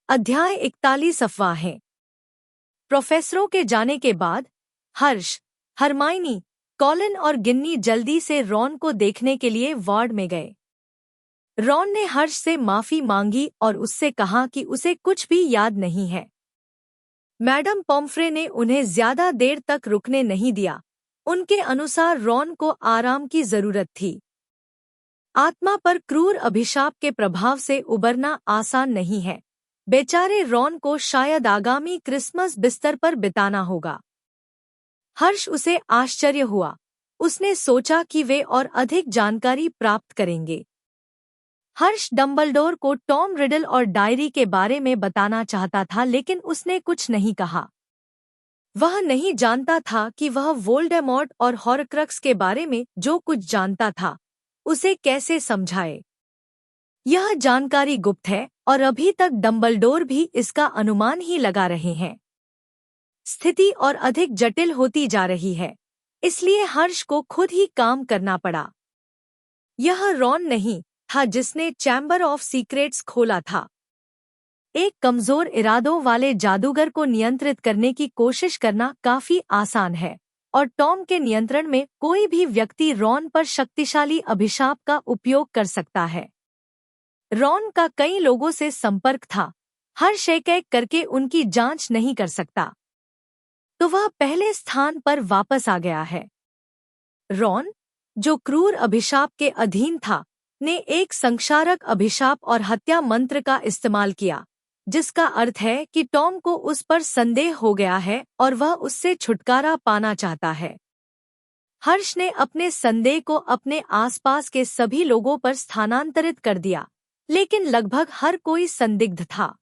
अध्याय 41वां है। प्रोफेसरों के जाने के बाद हर्ष, हरमाइनी, कॉलिन और गिन्नी जल्दी से रॉन को देखने के लिए वार्ड में गए। रॉन ने हर्ष से माफी मांगी और उससे कहा कि उसे कुछ भी याद नहीं है। मैडम पॉम्फ्रे ने उन्हें ज्यादा देर तक रुकने नहीं दिया। उनके अनुसार रॉन को आराम की जरूरत थी। आत्मा पर क्रूर अभिशाप के प्रभाव से उबरना आसान नहीं है। बेचारे रॉन को शायद आगामी क्रिसमस बिस्तर पर बिताना होगा। हर्ष उसे आश्चर्य हुआ। उसने सोचा कि वे और अधिक जानकारी प्राप्त करेंगे। हर्ष डंबलडोर को टॉम रिडल और डायरी के बारे में बताना चाहता था, लेकिन उसने कुछ नहीं कहा। वह नहीं जानता था कि वह वोल्डेमॉर्ट और हॉर्क्रक्स के बारे में जो कुछ जानता था उसे कैसे समझाए। यह जानकारी गुप्त है और अभी तक डंबलडोर भी इसका अनुमान ही लगा रहे हैं। स्थिति और अधिक जटिल होती जा रही है, इसलिए हर्ष को खुद ही काम करना पड़ा। यह रॉन नहीं था जिसने चैम्बर ऑफ सीक्रेट्स खोला था। एक कमजोर इरादों वाले जादूगर को नियंत्रित करने की कोशिश करना काफी आसान है, और टॉम के नियंत्रण में कोई भी व्यक्ति रॉन पर शक्तिशाली अभिशाप का उपयोग कर सकता है। रॉन का कई लोगों से संपर्क था। हर्ष एक-एक करके उनकी जांच नहीं कर सकता, तो वह पहले स्थान पर वापस आ गया है। रॉन, जो क्रूर अभिशाप के अधीन था, ने एक संक्षारक अभिशाप और हत्या मंत्र का इस्तेमाल किया, जिसका अर्थ है कि टॉम को उस पर संदेह हो गया है और वह उससे छुटकारा पाना चाहता है। हर्ष ने अपने संदेह को अपने आसपास के सभी लोगों पर स्थानांतरित कर दिया, लेकिन लगभग हर कोई संदिग्ध था।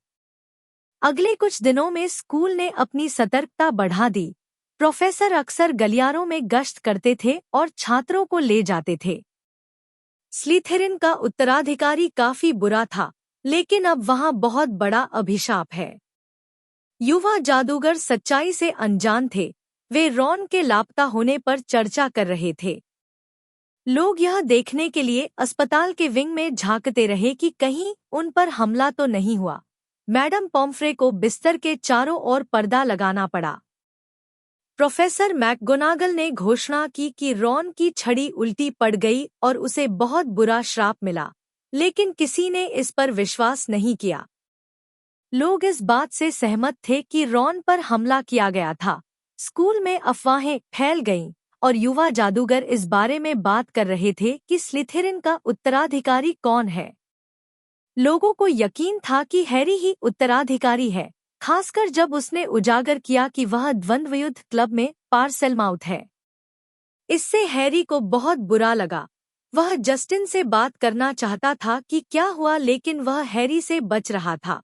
अगले कुछ दिनों में स्कूल ने अपनी सतर्कता बढ़ा दी। प्रोफेसर अक्सर गलियारों में गश्त करते थे और छात्रों को ले जाते थे। स्लिथेरिन का उत्तराधिकारी काफी बुरा था, लेकिन अब वहां बहुत बड़ा अभिशाप है। युवा जादूगर सच्चाई से अनजान थे। वे रॉन के लापता होने पर चर्चा कर रहे थे। लोग यह देखने के लिए अस्पताल के विंग में झांकते रहे कि कहीं उन पर हमला तो नहीं हुआ। मैडम पॉम्फ्रे को बिस्तर के चारों ओर पर्दा लगाना पड़ा। प्रोफेसर मैकगोनागल ने घोषणा की कि रॉन की छड़ी उल्टी पड़ गई और उसे बहुत बुरा श्राप मिला, लेकिन किसी ने इस पर विश्वास नहीं किया। लोग इस बात से सहमत थे कि रॉन पर हमला किया गया था। स्कूल में अफवाहें फैल गईं और युवा जादूगर इस बारे में बात कर रहे थे कि स्लिथेरिन का उत्तराधिकारी कौन है। लोगों को यकीन था कि हैरी ही उत्तराधिकारी है, खासकर जब उसने उजागर किया कि वह द्वंद्वयुद्ध क्लब में पार्सेलमाउथ है। इससे हैरी को बहुत बुरा लगा। वह जस्टिन से बात करना चाहता था कि क्या हुआ, लेकिन वह हैरी से बच रहा था।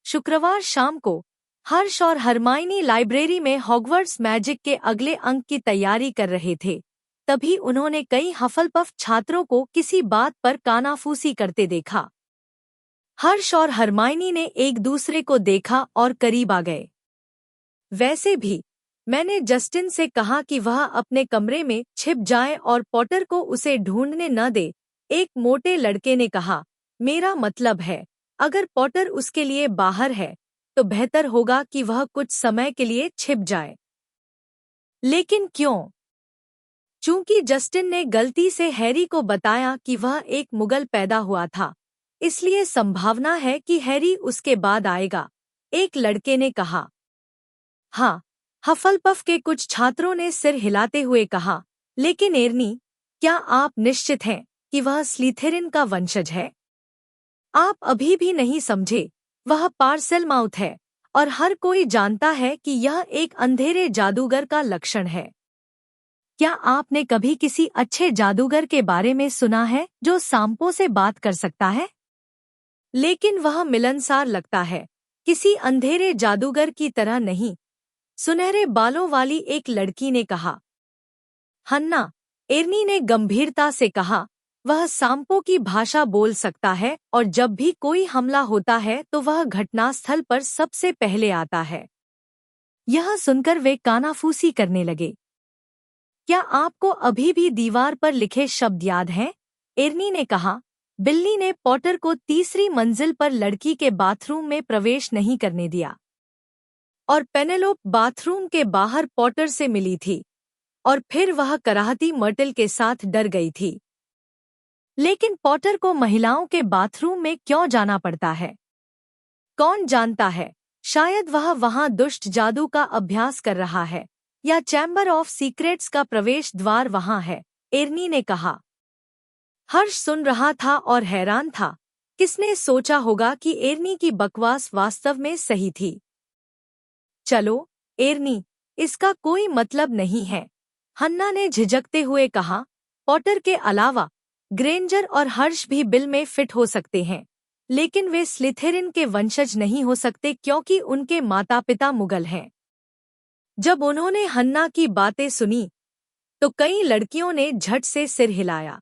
शुक्रवार शाम को हर्ष और हरमाइनी लाइब्रेरी में हॉगवर्ट्स मैजिक के अगले अंक की तैयारी कर रहे थे। तभी उन्होंने कई हफलपफ छात्रों को किसी बात पर कानाफूसी करते देखा। हर्ष और हरमाइनी ने एक दूसरे को देखा और करीब आ गए। वैसे भी मैंने जस्टिन से कहा कि वह अपने कमरे में छिप जाए और पॉटर को उसे ढूंढने न दे, एक मोटे लड़के ने कहा। मेरा मतलब है, अगर पॉटर उसके लिए बाहर है तो बेहतर होगा कि वह कुछ समय के लिए छिप जाए। लेकिन क्यों? चूंकि जस्टिन ने गलती से हैरी को बताया कि वह एक मुगल पैदा हुआ था, इसलिए संभावना है कि हैरी उसके बाद आएगा, एक लड़के ने कहा। हाँ, हफलपफ के कुछ छात्रों ने सिर हिलाते हुए कहा। लेकिन एर्नी, क्या आप निश्चित हैं कि वह स्लिथेरिन का वंशज है? आप अभी भी नहीं समझे। वह पार्सेलमाउथ है और हर कोई जानता है कि यह एक अंधेरे जादूगर का लक्षण है। क्या आपने कभी किसी अच्छे जादूगर के बारे में सुना है जो सांपों से बात कर सकता है? लेकिन वह मिलनसार लगता है, किसी अंधेरे जादूगर की तरह नहीं, सुनहरे बालों वाली एक लड़की ने कहा। हन्ना, एर्नी ने गंभीरता से कहा, वह सांपों की भाषा बोल सकता है और जब भी कोई हमला होता है तो वह घटनास्थल पर सबसे पहले आता है। यह सुनकर वे कानाफूसी करने लगे। क्या आपको अभी भी दीवार पर लिखे शब्द याद हैं? एर्नी ने कहा। बिल्ली ने पॉटर को तीसरी मंजिल पर लड़की के बाथरूम में प्रवेश नहीं करने दिया और पेनेलोप बाथरूम के बाहर पॉटर से मिली थी और फिर वह कराहती मर्टल के साथ डर गई थी। लेकिन पॉटर को महिलाओं के बाथरूम में क्यों जाना पड़ता है? कौन जानता है, शायद वह वहां दुष्ट जादू का अभ्यास कर रहा है या चैम्बर ऑफ सीक्रेट्स का प्रवेश द्वार वहां है, एर्नी ने कहा। हर्ष सुन रहा था और हैरान था। किसने सोचा होगा कि एर्नी की बकवास वास्तव में सही थी? चलो एर्नी, इसका कोई मतलब नहीं है, हन्ना ने झिझकते हुए कहा। पॉटर के अलावा ग्रेंजर और हर्ष भी बिल में फिट हो सकते हैं, लेकिन वे स्लिथेरिन के वंशज नहीं हो सकते क्योंकि उनके माता पिता मुगल हैं। जब उन्होंने हन्ना की बातें सुनी तो कई लड़कियों ने झट से सिर हिलाया।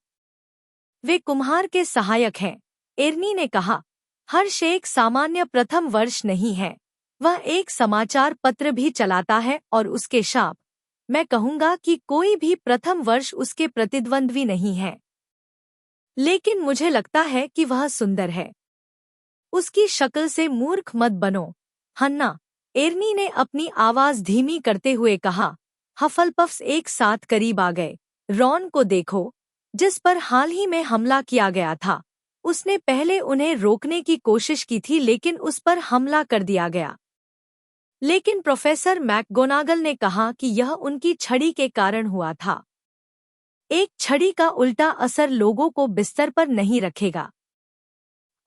वे कुम्हार के सहायक हैं, एर्नी ने कहा। हर्ष एक सामान्य प्रथम वर्ष नहीं है, वह एक समाचार पत्र भी चलाता है और उसके शाप, मैं कहूंगा कि कोई भी प्रथम वर्ष उसके प्रतिद्वंद्वी नहीं है। लेकिन मुझे लगता है कि वह सुंदर है। उसकी शक्ल से मूर्ख मत बनो, हन्ना, एर्नी ने अपनी आवाज धीमी करते हुए कहा। हफलपफ्स एक साथ करीब आ गए। रॉन को देखो, जिस पर हाल ही में हमला किया गया था। उसने पहले उन्हें रोकने की कोशिश की थी लेकिन उस पर हमला कर दिया गया। लेकिन प्रोफेसर मैकगोनागल ने कहा कि यह उनकी छड़ी के कारण हुआ था। एक छड़ी का उल्टा असर लोगों को बिस्तर पर नहीं रखेगा।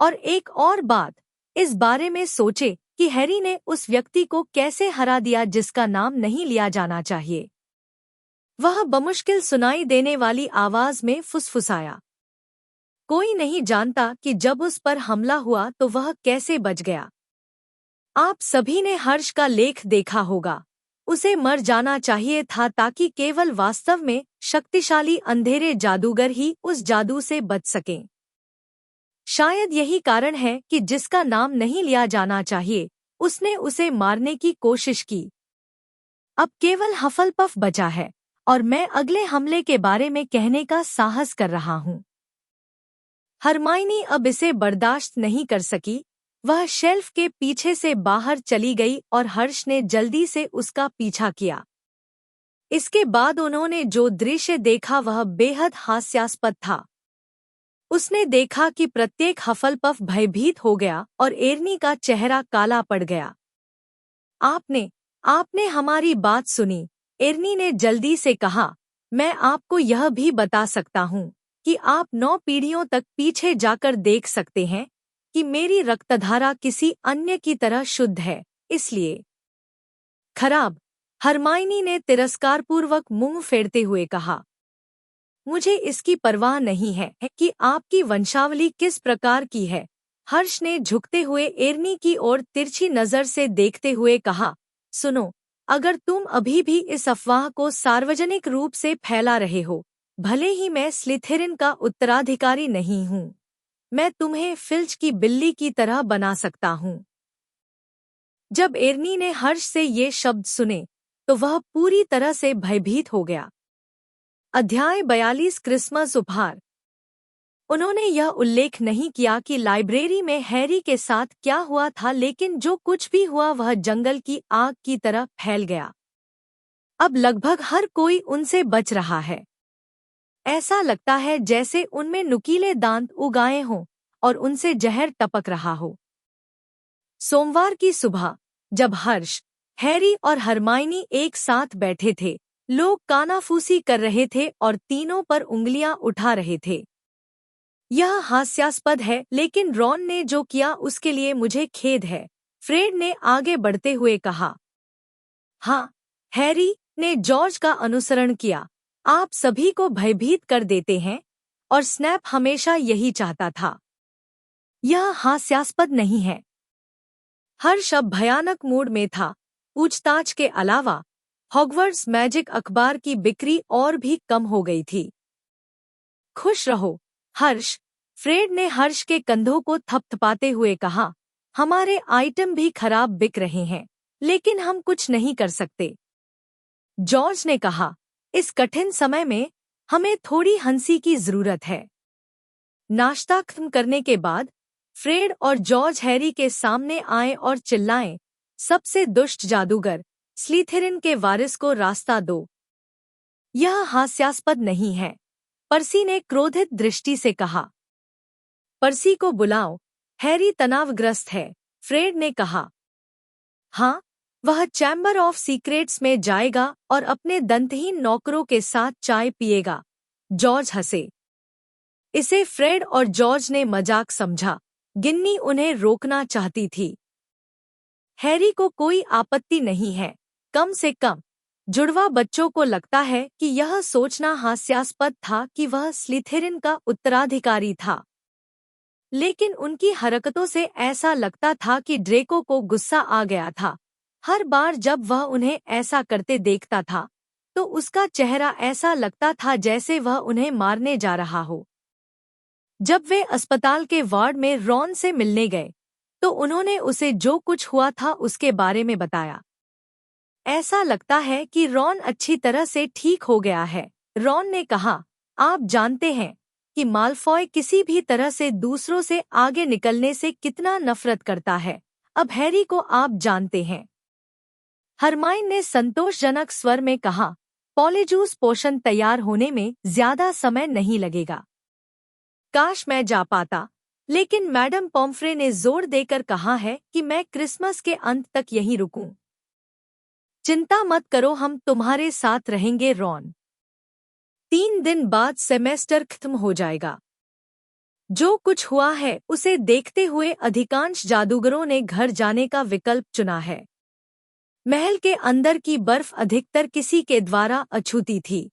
और एक और बात, इस बारे में सोचे कि हैरी ने उस व्यक्ति को कैसे हरा दिया जिसका नाम नहीं लिया जाना चाहिए। वह बमुश्किल सुनाई देने वाली आवाज में फुसफुसाया। कोई नहीं जानता कि जब उस पर हमला हुआ तो वह कैसे बच गया। आप सभी ने हर्ष का लेख देखा होगा। उसे मर जाना चाहिए था ताकि केवल वास्तव में शक्तिशाली अंधेरे जादूगर ही उस जादू से बच सकें। शायद यही कारण है कि जिसका नाम नहीं लिया जाना चाहिए, उसने उसे मारने की कोशिश की। अब केवल हफलपफ बचा है और मैं अगले हमले के बारे में कहने का साहस कर रहा हूँ। हरमाइनी अब इसे बर्दाश्त नहीं कर सकी। वह शेल्फ के पीछे से बाहर चली गई और हर्ष ने जल्दी से उसका पीछा किया। इसके बाद उन्होंने जो दृश्य देखा वह बेहद हास्यास्पद था। उसने देखा कि प्रत्येक हफलपफ भयभीत हो गया और एर्नी का चेहरा काला पड़ गया। आपने हमारी बात सुनी, एर्नी ने जल्दी से कहा। मैं आपको यह भी बता सकता हूँ कि आप 9 पीढ़ियों तक पीछे जाकर देख सकते हैं कि मेरी रक्तधारा किसी अन्य की तरह शुद्ध है, इसलिए खराब, हरमाइनी ने तिरस्कारपूर्वक मुंह फेरते हुए कहा। मुझे इसकी परवाह नहीं है कि आपकी वंशावली किस प्रकार की है, हर्ष ने झुकते हुए एर्नी की ओर तिरछी नजर से देखते हुए कहा। सुनो, अगर तुम अभी भी इस अफवाह को सार्वजनिक रूप से फैला रहे हो, भले ही मैं स्लिथेरिन का उत्तराधिकारी नहीं हूँ, मैं तुम्हें फिल्च की बिल्ली की तरह बना सकता हूँ। जब एर्नी ने हर्ष से ये शब्द सुने तो वह पूरी तरह से भयभीत हो गया। अध्याय 42 क्रिसमस उपहार। उन्होंने यह उल्लेख नहीं किया कि लाइब्रेरी में हैरी के साथ क्या हुआ था, लेकिन जो कुछ भी हुआ वह जंगल की आग की तरह फैल गया। अब लगभग हर कोई उनसे बच रहा है। ऐसा लगता है जैसे उनमें नुकीले दांत उगाए हों और उनसे जहर टपक रहा हो। सोमवार की सुबह जब हर्ष, हैरी और हरमाइनी एक साथ बैठे थे, लोग कानाफूसी कर रहे थे और तीनों पर उंगलियां उठा रहे थे। यह हास्यास्पद है, लेकिन रॉन ने जो किया उसके लिए मुझे खेद है, फ्रेड ने आगे बढ़ते हुए कहा। हाँ, हैरी ने जॉर्ज का अनुसरण किया। आप सभी को भयभीत कर देते हैं और स्नैप हमेशा यही चाहता था। यह हास्यास्पद नहीं है। हर्ष अब भयानक मूड में था। पूछताछ के अलावा हॉगवर्ट्स मैजिक अखबार की बिक्री और भी कम हो गई थी। खुश रहो हर्ष, फ्रेड ने हर्ष के कंधों को थपथपाते हुए कहा। हमारे आइटम भी खराब बिक रहे हैं, लेकिन हम कुछ नहीं कर सकते। जॉर्ज ने कहा, इस कठिन समय में हमें थोड़ी हंसी की जरूरत है। नाश्ता खत्म करने के बाद फ्रेड और जॉर्ज हैरी के सामने आए और चिल्लाएं, सबसे दुष्ट जादूगर स्लीथेरिन के वारिस को रास्ता दो। यह हास्यास्पद नहीं है, पर्सी ने क्रोधित दृष्टि से कहा। पर्सी को बुलाओ, हैरी तनावग्रस्त है, फ्रेड ने कहा। हाँ, वह चैम्बर ऑफ सीक्रेट्स में जाएगा और अपने दंतहीन नौकरों के साथ चाय पिएगा, जॉर्ज हंसे। इसे फ्रेड और जॉर्ज ने मजाक समझा। गिन्नी उन्हें रोकना चाहती थी। हैरी को कोई आपत्ति नहीं है, कम से कम जुड़वा बच्चों को लगता है कि यह सोचना हास्यास्पद था कि वह स्लिथेरिन का उत्तराधिकारी था। लेकिन उनकी हरकतों से ऐसा लगता था कि ड्रेको को गुस्सा आ गया था। हर बार जब वह उन्हें ऐसा करते देखता था तो उसका चेहरा ऐसा लगता था जैसे वह उन्हें मारने जा रहा हो। जब वे अस्पताल के वार्ड में रॉन से मिलने गए तो उन्होंने उसे जो कुछ हुआ था उसके बारे में बताया। ऐसा लगता है कि रॉन अच्छी तरह से ठीक हो गया है, रॉन ने कहा। आप जानते हैं कि माल्फॉय किसी भी तरह से दूसरों से आगे निकलने से कितना नफरत करता है। अब हैरी को आप जानते हैं। हरमाइन ने संतोषजनक स्वर में कहा, पॉलीजूस पोषण तैयार होने में ज्यादा समय नहीं लगेगा। काश मैं जा पाता, लेकिन मैडम पॉम्फ्रे ने जोर देकर कहा है कि मैं क्रिसमस के अंत तक यहीं रुकूं। चिंता मत करो, हम तुम्हारे साथ रहेंगे रॉन। 3 दिन बाद सेमेस्टर खत्म हो जाएगा। जो कुछ हुआ है उसे देखते हुए अधिकांश जादूगरों ने घर जाने का विकल्प चुना है। महल के अंदर की बर्फ अधिकतर किसी के द्वारा अछूती थी।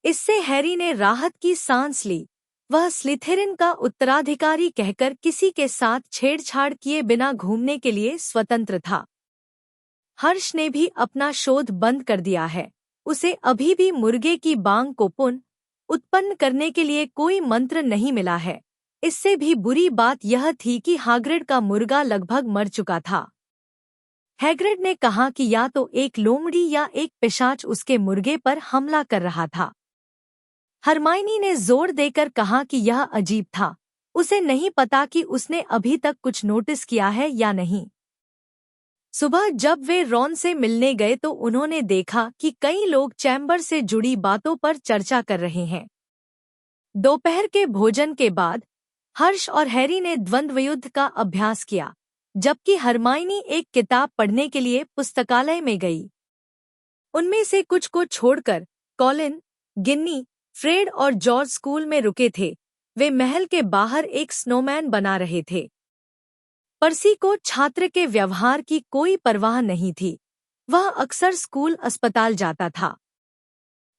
इससे हैरी ने राहत की सांस ली। वह स्लिथेरिन का उत्तराधिकारी कहकर किसी के साथ छेड़छाड़ किए बिना घूमने के लिए स्वतंत्र था। हर्ष ने भी अपना शोध बंद कर दिया है। उसे अभी भी मुर्गे की बांग को पुनः उत्पन्न करने के लिए कोई मंत्र नहीं मिला है। इससे भी बुरी बात यह थी कि हाग्रिड का मुर्गा लगभग मर चुका था। हैग्रिड ने कहा कि या तो एक लोमड़ी या एक पिशाच उसके मुर्गे पर हमला कर रहा था। हरमाइनी ने जोर देकर कहा कि यह अजीब था। उसे नहीं पता कि उसने अभी तक कुछ नोटिस किया है या नहीं। सुबह जब वे रॉन से मिलने गए तो उन्होंने देखा कि कई लोग चैम्बर से जुड़ी बातों पर चर्चा कर रहे हैं। दोपहर के भोजन के बाद हर्ष और हैरी ने द्वंद्वयुद्ध का अभ्यास किया, जबकि हरमाइनी एक किताब पढ़ने के लिए पुस्तकालय में गई। उनमें से कुछ को छोड़कर कॉलिन, गिन्नी, फ्रेड और जॉर्ज स्कूल में रुके थे। वे महल के बाहर एक स्नोमैन बना रहे थे। पर्सी को छात्र के व्यवहार की कोई परवाह नहीं थी। वह अक्सर स्कूल अस्पताल जाता था।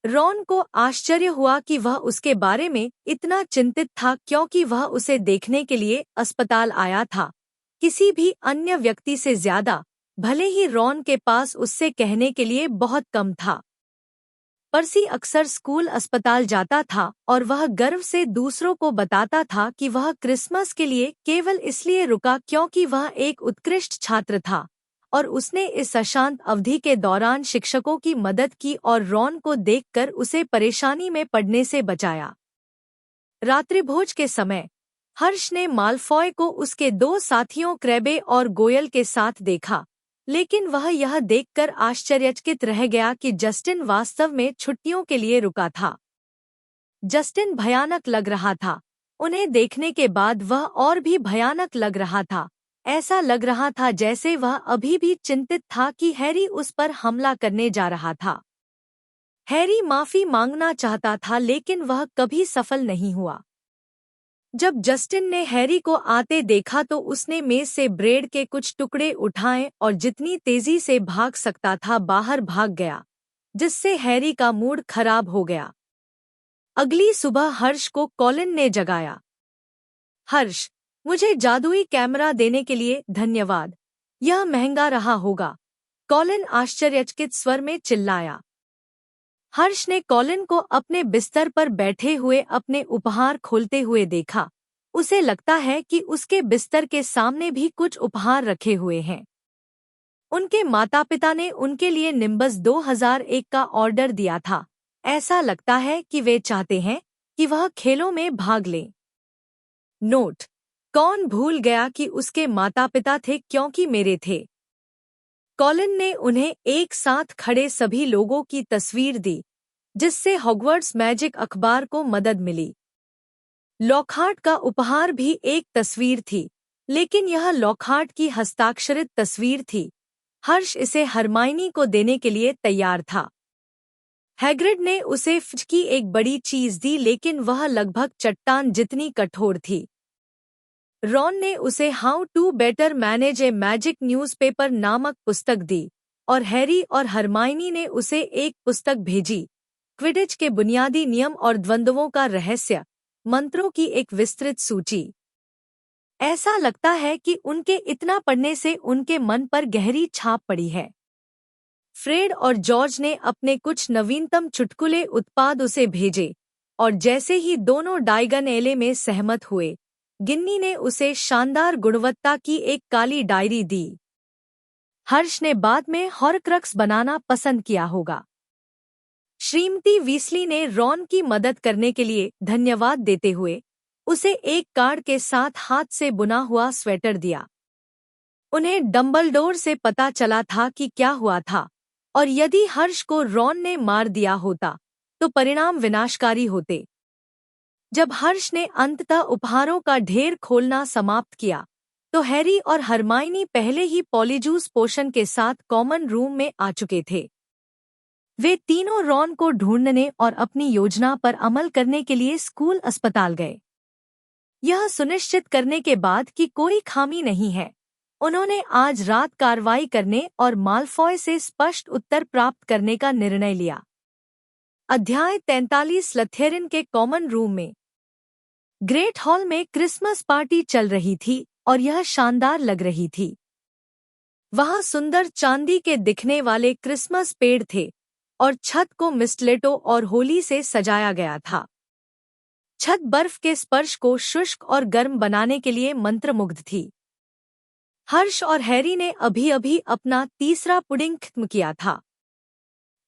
रॉन को आश्चर्य हुआ कि वह उसके बारे में इतना चिंतित था क्योंकि वह उसे देखने के लिए अस्पताल आया था, किसी भी अन्य व्यक्ति से ज्यादा, भले ही रॉन के पास उससे कहने के लिए बहुत कम था। पर्सी अक्सर स्कूल अस्पताल जाता था और वह गर्व से दूसरों को बताता था कि वह क्रिसमस के लिए केवल इसलिए रुका क्योंकि वह एक उत्कृष्ट छात्र था और उसने इस अशांत अवधि के दौरान शिक्षकों की मदद की और रॉन को देखकर उसे परेशानी में पड़ने से बचाया। रात्रिभोज के समय हर्ष ने माल्फॉय को उसके 2 साथियों क्रैबे और गोयल के साथ देखा, लेकिन वह यह देखकर आश्चर्यचकित रह गया कि जस्टिन वास्तव में छुट्टियों के लिए रुका था। जस्टिन भयानक लग रहा था। उन्हें देखने के बाद वह और भी भयानक लग रहा था। ऐसा लग रहा था जैसे वह अभी भी चिंतित था कि हैरी उस पर हमला करने जा रहा था। हैरी माफी मांगना चाहता था लेकिन वह कभी सफल नहीं हुआ। जब जस्टिन ने हैरी को आते देखा तो उसने मेज से ब्रेड के कुछ टुकड़े उठाए और जितनी तेजी से भाग सकता था बाहर भाग गया, जिससे हैरी का मूड खराब हो गया। अगली सुबह हर्ष को कॉलिन ने जगाया। हर्ष, मुझे जादुई कैमरा देने के लिए धन्यवाद। यह महंगा रहा होगा, कॉलिन आश्चर्यचकित स्वर में चिल्लाया। हर्ष ने कॉलिन को अपने बिस्तर पर बैठे हुए अपने उपहार खोलते हुए देखा। उसे लगता है कि उसके बिस्तर के सामने भी कुछ उपहार रखे हुए हैं। उनके माता-पिता ने उनके लिए निम्बस 2001 का ऑर्डर दिया था। ऐसा लगता है कि वे चाहते हैं कि वह खेलों में भाग ले। नोट: कौन भूल गया कि उसके माता पिता थे क्योंकि मेरे थे। कॉलिन ने उन्हें एक साथ खड़े सभी लोगों की तस्वीर दी, जिससे हॉगवर्ट्स मैजिक अखबार को मदद मिली। लॉकहार्ट का उपहार भी एक तस्वीर थी, लेकिन यह लॉकहार्ट की हस्ताक्षरित तस्वीर थी। हर्ष इसे हरमाइनी को देने के लिए तैयार था। हैग्रिड ने उसे फ्च की एक बड़ी चीज दी, लेकिन वह लगभग चट्टान जितनी कठोर थी। रॉन ने उसे how to better manage a magic newspaper नामक पुस्तक दी, और हैरी और हरमाइनी ने उसे एक पुस्तक भेजी, क्विडिच के बुनियादी नियम और द्वंद्वों का रहस्य, मंत्रों की एक विस्तृत सूची। ऐसा लगता है कि उनके इतना पढ़ने से उनके मन पर गहरी छाप पड़ी है। फ्रेड और जॉर्ज ने अपने कुछ नवीनतम चुटकुले उत्पाद उसे भेजे, और जैसे ही दोनों डायगन एले में सहमत हुए, गिन्नी ने उसे शानदार गुणवत्ता की एक काली डायरी दी। हर्ष ने बाद में हॉरक्रक्स बनाना पसंद किया होगा। श्रीमती वीसली ने रॉन की मदद करने के लिए धन्यवाद देते हुए उसे एक कार्ड के साथ हाथ से बुना हुआ स्वेटर दिया। उन्हें डंबलडोर से पता चला था कि क्या हुआ था, और यदि हर्ष को रॉन ने मार दिया होता तो परिणाम विनाशकारी होते। जब हर्ष ने अंततः उपहारों का ढेर खोलना समाप्त किया, तो हैरी और हरमाइनी पहले ही पॉलीजूस पोशन के साथ कॉमन रूम में आ चुके थे। वे तीनों रॉन को ढूंढने और अपनी योजना पर अमल करने के लिए स्कूल अस्पताल गए। यह सुनिश्चित करने के बाद कि कोई खामी नहीं है, उन्होंने आज रात कार्रवाई करने और माल्फॉय से स्पष्ट उत्तर प्राप्त करने का निर्णय लिया। अध्याय 43 स्लिथेरिन के कॉमन रूम में। ग्रेट हॉल में क्रिसमस पार्टी चल रही थी और यह शानदार लग रही थी। वहां सुंदर चांदी के दिखने वाले क्रिसमस पेड़ थे और छत को मिस्टलेटो और होली से सजाया गया था। छत बर्फ के स्पर्श को शुष्क और गर्म बनाने के लिए मंत्रमुग्ध थी। हर्ष और हैरी ने अभी-अभी अपना तीसरा पुडिंग खत्म किया था।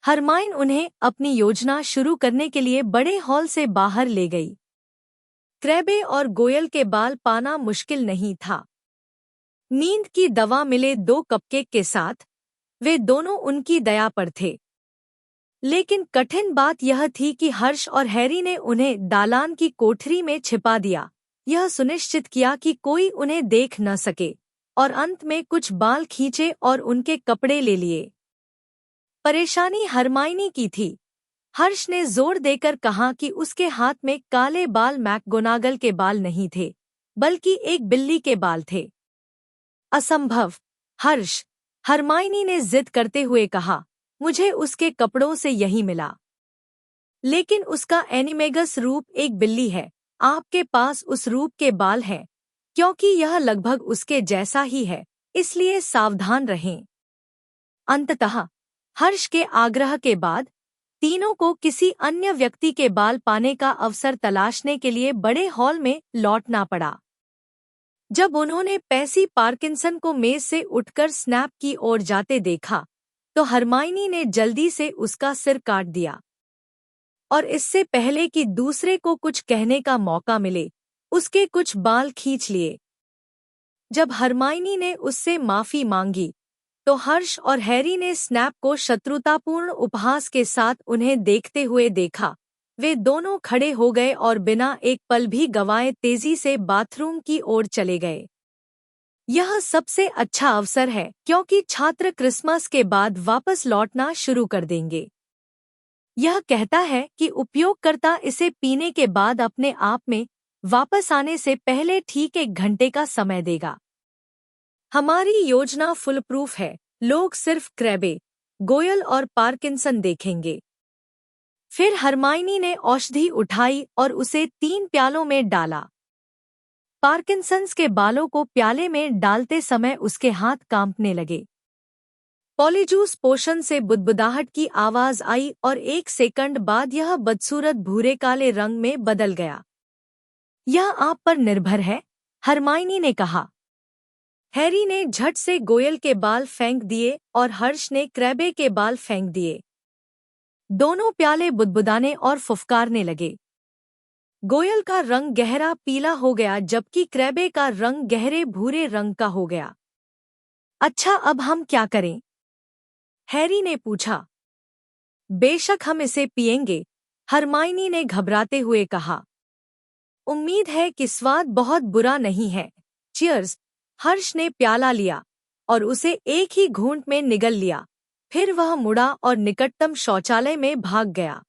हरमाइन उन्हें अपनी योजना शुरू करने के लिए बड़े हॉल से बाहर ले गई। क्रैबे और गोयल के बाल पाना मुश्किल नहीं था। नींद की दवा मिले 2 कपकेक के साथ वे दोनों उनकी दया पर थे। लेकिन कठिन बात यह थी कि हर्ष और हैरी ने उन्हें दालान की कोठरी में छिपा दिया, यह सुनिश्चित किया कि कोई उन्हें देख न सके, और अंत में कुछ बाल खींचे और उनके कपड़े ले लिए। परेशानी हरमाइनी की थी। हर्ष ने जोर देकर कहा कि उसके हाथ में काले बाल मैकगोनागल के बाल नहीं थे, बल्कि एक बिल्ली के बाल थे। असंभव, हर्ष, हरमाइनी ने जिद करते हुए कहा, मुझे उसके कपड़ों से यही मिला। लेकिन उसका एनिमेगस रूप एक बिल्ली है, आपके पास उस रूप के बाल हैं, क्योंकि यह लगभग उसके जैसा ही है, इसलिए सावधान रहें। अंततः हर्ष के आग्रह के बाद तीनों को किसी अन्य व्यक्ति के बाल पाने का अवसर तलाशने के लिए बड़े हॉल में लौटना पड़ा। जब उन्होंने पैसी पार्किंसन को मेज से उठकर स्नैप की ओर जाते देखा, तो हरमाइनी ने जल्दी से उसका सिर काट दिया, और इससे पहले कि दूसरे को कुछ कहने का मौका मिले, उसके कुछ बाल खींच लिए। जब हरमाइनी ने उससे माफी मांगी, तो हर्ष और हैरी ने स्नैप को शत्रुतापूर्ण उपहास के साथ उन्हें देखते हुए देखा। वे दोनों खड़े हो गए और बिना एक पल भी गंवाए तेजी से बाथरूम की ओर चले गए। यह सबसे अच्छा अवसर है क्योंकि छात्र क्रिसमस के बाद वापस लौटना शुरू कर देंगे। यह कहता है कि उपयोगकर्ता इसे पीने के बाद अपने आप में वापस आने से पहले ठीक 1 घंटे का समय देगा। हमारी योजना फुलप्रूफ है, लोग सिर्फ क्रैबे, गोयल और पार्किंसन देखेंगे। फिर हरमाइनी ने औषधि उठाई और उसे 3 प्यालों में डाला। पार्किंसंस के बालों को प्याले में डालते समय उसके हाथ कांपने लगे। पॉलीजूस पोशन से बुदबुदाहट की आवाज आई और 1 सेकंड बाद यह बदसूरत भूरे काले रंग में बदल गया। यह आप पर निर्भर है, हरमाइनी ने कहा। हैरी ने झट से गोयल के बाल फेंक दिए और हर्ष ने क्रैबे के बाल फेंक दिए। दोनों प्याले बुदबुदाने और फुफकारने लगे। गोयल का रंग गहरा पीला हो गया जबकि क्रैबे का रंग गहरे भूरे रंग का हो गया। अच्छा, अब हम क्या करें? हैरी ने पूछा। बेशक हम इसे पिएंगे, हरमाइनी ने घबराते हुए कहा। उम्मीद है कि स्वाद बहुत बुरा नहीं है। चियर्स। हर्ष ने प्याला लिया और उसे एक ही घूंट में निगल लिया। फिर वह मुड़ा और निकटतम शौचालय में भाग गया।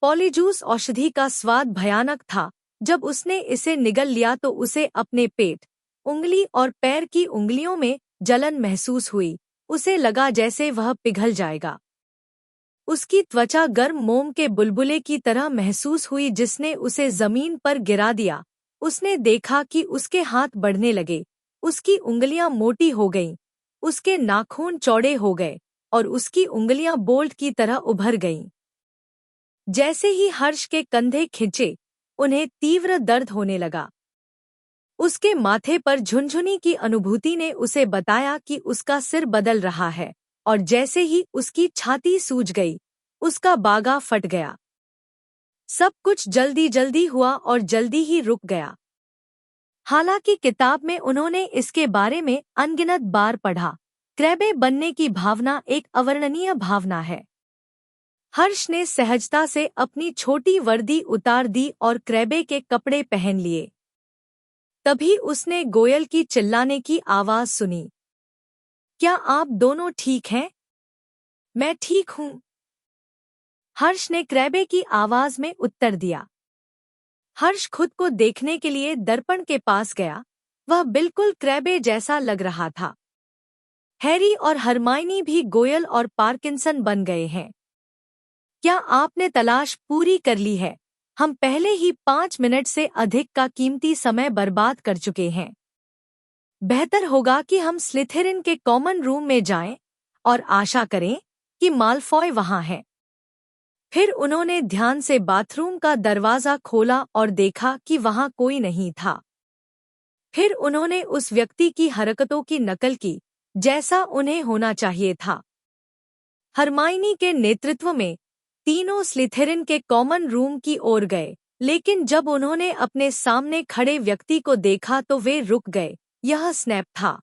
पॉलीजूस औषधि का स्वाद भयानक था। जब उसने इसे निगल लिया तो उसे अपने पेट, उंगली और पैर की उंगलियों में जलन महसूस हुई। उसे लगा जैसे वह पिघल जाएगा। उसकी त्वचा गर्म मोम के बुलबुले की तरह महसूस हुई जिसने उसे जमीन पर गिरा दिया। उसने देखा कि उसके हाथ बढ़ने लगे, उसकी उंगलियां मोटी हो गईं, उसके नाखून चौड़े हो गए और उसकी उंगलियां बोल्ट की तरह उभर गईं। जैसे ही हर्ष के कंधे खिंचे, उन्हें तीव्र दर्द होने लगा। उसके माथे पर झुनझुनी की अनुभूति ने उसे बताया कि उसका सिर बदल रहा है, और जैसे ही उसकी छाती सूज गई, उसका बागा फट गया। सब कुछ जल्दी जल्दी हुआ और जल्दी ही रुक गया। हालांकि किताब में उन्होंने इसके बारे में अनगिनत बार पढ़ा। क्रैबे बनने की भावना एक अवर्णनीय भावना है। हर्ष ने सहजता से अपनी छोटी वर्दी उतार दी और क्रैबे के कपड़े पहन लिए। तभी उसने गोयल की चिल्लाने की आवाज सुनी। क्या आप दोनों ठीक हैं? मैं ठीक हूं, हर्ष ने क्रैबे की आवाज में उत्तर दिया। हर्ष खुद को देखने के लिए दर्पण के पास गया। वह बिल्कुल क्रैबे जैसा लग रहा था। हैरी और हरमाइनी भी गोयल और पार्किंसन बन गए हैं। क्या आपने तलाश पूरी कर ली है? हम पहले ही 5 मिनट से अधिक का कीमती समय बर्बाद कर चुके हैं। बेहतर होगा कि हम स्लिथेरिन के कॉमन रूम में जाएं और आशा करें कि माल्फॉय वहां है। फिर उन्होंने ध्यान से बाथरूम का दरवाजा खोला और देखा कि वहां कोई नहीं था। फिर उन्होंने उस व्यक्ति की हरकतों की नकल की जैसा उन्हें होना चाहिए था। हरमाइनी के नेतृत्व में तीनों स्लिथेरिन के कॉमन रूम की ओर गए, लेकिन जब उन्होंने अपने सामने खड़े व्यक्ति को देखा तो वे रुक गए। यह स्नैप था।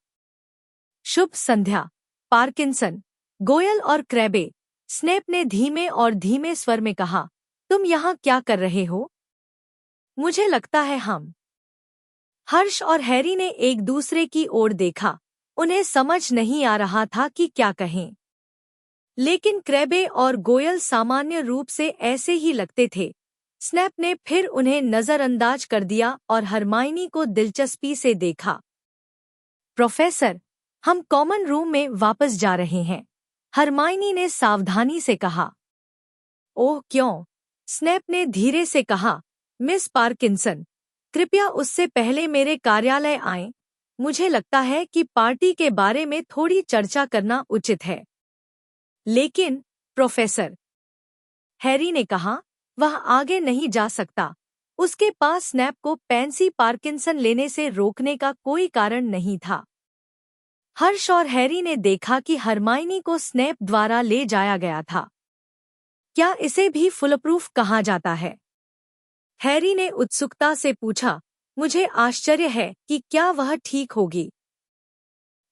शुभ संध्या, पार्किंसन, गोयल और क्रैबे, स्नैप ने धीमे और धीमे स्वर में कहा। तुम यहाँ क्या कर रहे हो? मुझे लगता है हम। हर्ष और हैरी ने एक दूसरे की ओर देखा। उन्हें समझ नहीं आ रहा था कि क्या कहें। लेकिन क्रैबे और गोयल सामान्य रूप से ऐसे ही लगते थे। स्नैप ने फिर उन्हें नजरअंदाज कर दिया और हरमाइनी को दिलचस्पी से देखा। प्रोफेसर, हम कॉमन रूम में वापस जा रहे हैं, हरमाइनी ने सावधानी से कहा। ओह क्यों? स्नैप ने धीरे से कहा। मिस पार्किंसन, कृपया उससे पहले मेरे कार्यालय आएं। मुझे लगता है कि पार्टी के बारे में थोड़ी चर्चा करना उचित है। लेकिन प्रोफेसर, हैरी ने कहा, वह आगे नहीं जा सकता। उसके पास स्नैप को पैंसी पार्किंसन लेने से रोकने का कोई कारण नहीं था। हर्ष और हैरी ने देखा कि हरमाइनी को स्नैप द्वारा ले जाया गया था। क्या इसे भी फुलप्रूफ कहा जाता है? हैरी ने उत्सुकता से पूछा। मुझे आश्चर्य है कि क्या वह ठीक होगी।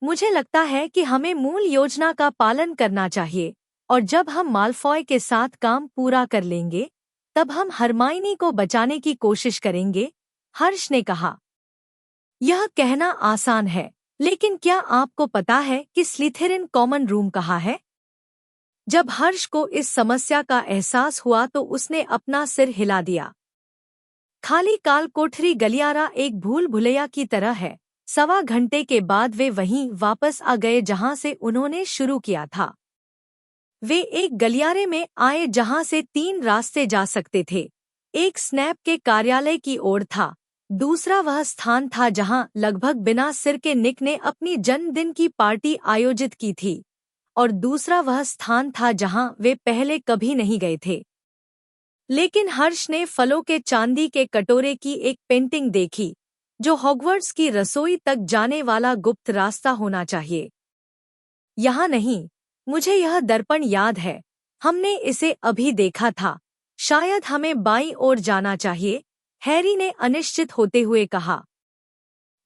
मुझे लगता है कि हमें मूल योजना का पालन करना चाहिए, और जब हम माल्फॉय के साथ काम पूरा कर लेंगे, तब हम हरमाइनी को बचाने की कोशिश करेंगे, हर्ष ने कहा। यह कहना आसान है, लेकिन क्या आपको पता है कि स्लिथेरिन कॉमन रूम कहाँ है? जब हर्ष को इस समस्या का एहसास हुआ तो उसने अपना सिर हिला दिया। खाली काल कोठरी गलियारा एक भूल भुलैया की तरह है। 1.25 घंटे के बाद वे वहीं वापस आ गए जहां से उन्होंने शुरू किया था। वे एक गलियारे में आए जहां से 3 रास्ते जा सकते थे। एक स्नैप के कार्यालय की ओर था, दूसरा वह स्थान था जहां लगभग बिना सिर के निक ने अपनी जन्मदिन की पार्टी आयोजित की थी, और दूसरा वह स्थान था जहां वे पहले कभी नहीं गए थे। लेकिन हर्ष ने फलों के चांदी के कटोरे की एक पेंटिंग देखी, जो हॉगवर्ट्स की रसोई तक जाने वाला गुप्त रास्ता होना चाहिए। यहाँ नहीं, मुझे यह दर्पण याद है, हमने इसे अभी देखा था। शायद हमें बाईं ओर जाना चाहिए, हैरी ने अनिश्चित होते हुए कहा।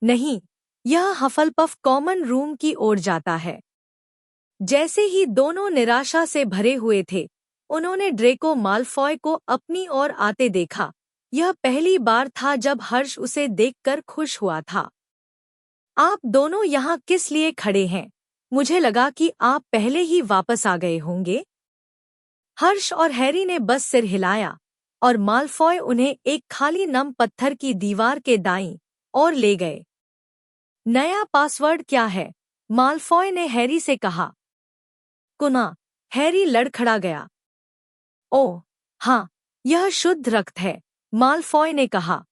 नहीं, यह हफलपफ कॉमन रूम की ओर जाता है। जैसे ही दोनों निराशा से भरे हुए थे, उन्होंने ड्रेको माल्फॉय को अपनी ओर आते देखा। यह पहली बार था जब हर्ष उसे देखकर खुश हुआ था। आप दोनों यहाँ किस लिए खड़े हैं? मुझे लगा कि आप पहले ही वापस आ गए होंगे। हर्ष और हैरी ने बस सिर हिलाया और माल्फॉय उन्हें एक खाली नम पत्थर की दीवार के दाईं ओर ले गए। नया पासवर्ड क्या है? माल्फॉय ने हैरी से कहा। कुना, हैरी लड़खड़ा गया। ओह, हाँ, यह शुद्ध रक्त है, माल्फॉय ने कहा।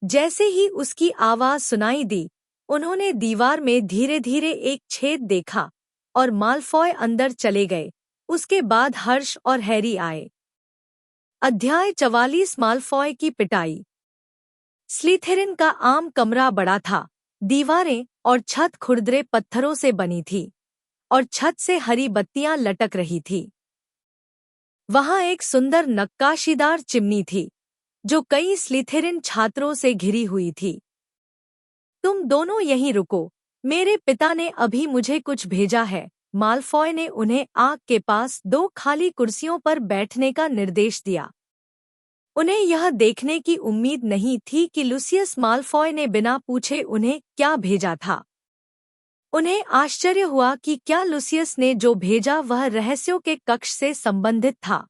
जैसे ही उसकी आवाज सुनाई दी, उन्होंने दीवार में धीरे धीरे एक छेद देखा और माल्फॉय अंदर चले गए। उसके बाद हर्ष और हैरी आए। अध्याय 44 माल्फॉय की पिटाई। स्लिथेरिन का आम कमरा बड़ा था। दीवारें और छत खुरदरे पत्थरों से बनी थी और छत से हरी बत्तियां लटक रही थी। वहां एक सुंदर नक्काशीदार चिमनी थी, जो कई स्लिथेरिन छात्रों से घिरी हुई थी। तुम दोनों यहीं रुको, मेरे पिता ने अभी मुझे कुछ भेजा है। माल्फॉय ने उन्हें आग के पास 2 खाली कुर्सियों पर बैठने का निर्देश दिया। उन्हें यह देखने की उम्मीद नहीं थी कि लूसियस माल्फॉय ने बिना पूछे उन्हें क्या भेजा था। उन्हें आश्चर्य हुआ कि क्या लूसियस ने जो भेजा वह रहस्यों के कक्ष से संबंधित था।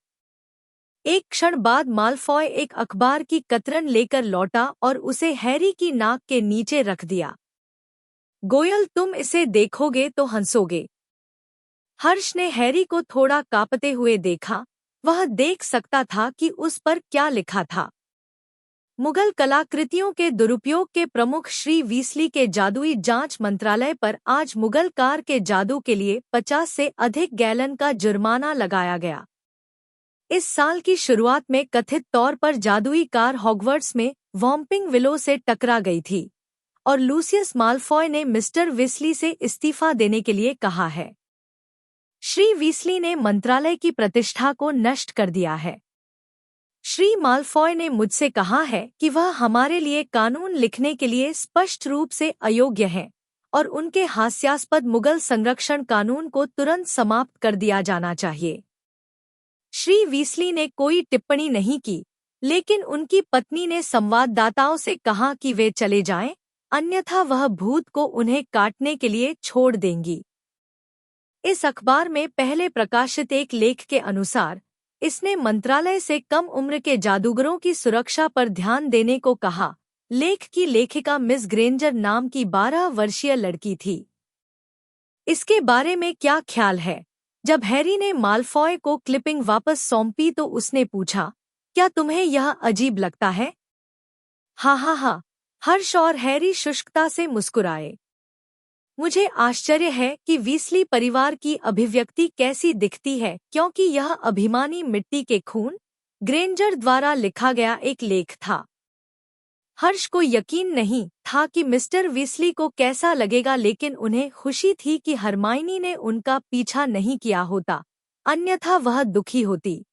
एक क्षण बाद माल्फॉय एक अखबार की कतरन लेकर लौटा और उसे हैरी की नाक के नीचे रख दिया। गोयल, तुम इसे देखोगे तो हंसोगे। हर्ष ने हैरी को थोड़ा कांपते हुए देखा। वह देख सकता था कि उस पर क्या लिखा था। मुगल कलाकृतियों के दुरुपयोग के प्रमुख श्री वीसली के जादुई जांच मंत्रालय पर आज मुगल कार के जादू के लिए 50 से अधिक गैलन का जुर्माना लगाया गया। इस साल की शुरुआत में कथित तौर पर जादुई कार हॉगवर्ट्स में वॉम्पिंग विलो से टकरा गई थी और लूसियस माल्फॉय ने मिस्टर वीसली से इस्तीफा देने के लिए कहा है। श्री वीसली ने मंत्रालय की प्रतिष्ठा को नष्ट कर दिया है। श्री माल्फॉय ने मुझसे कहा है कि वह हमारे लिए कानून लिखने के लिए स्पष्ट रूप से अयोग्य हैं और उनके हास्यास्पद मुगल संरक्षण कानून को तुरंत समाप्त कर दिया जाना चाहिए। श्री वीसली ने कोई टिप्पणी नहीं की, लेकिन उनकी पत्नी ने संवाददाताओं से कहा कि वे चले जाएं, अन्यथा वह भूत को उन्हें काटने के लिए छोड़ देंगी। इस अखबार में पहले प्रकाशित एक लेख के अनुसार इसने मंत्रालय से कम उम्र के जादूगरों की सुरक्षा पर ध्यान देने को कहा। लेख की लेखिका मिस ग्रेंजर नाम की 12 वर्षीय लड़की थी। इसके बारे में क्या ख्याल है? जब हैरी ने माल्फॉय को क्लिपिंग वापस सौंपी तो उसने पूछा, क्या तुम्हें यह अजीब लगता है? हा हा हा, हर्ष और हैरी शुष्कता से मुस्कुराए। मुझे आश्चर्य है कि वीसली परिवार की अभिव्यक्ति कैसी दिखती है, क्योंकि यह अभिमानी मिट्टी के खून ग्रेंजर द्वारा लिखा गया एक लेख था। हर्ष को यकीन नहीं था कि मिस्टर वीसली को कैसा लगेगा, लेकिन उन्हें खुशी थी कि हरमाइनी ने उनका पीछा नहीं किया होता, अन्यथा वह दुखी होती।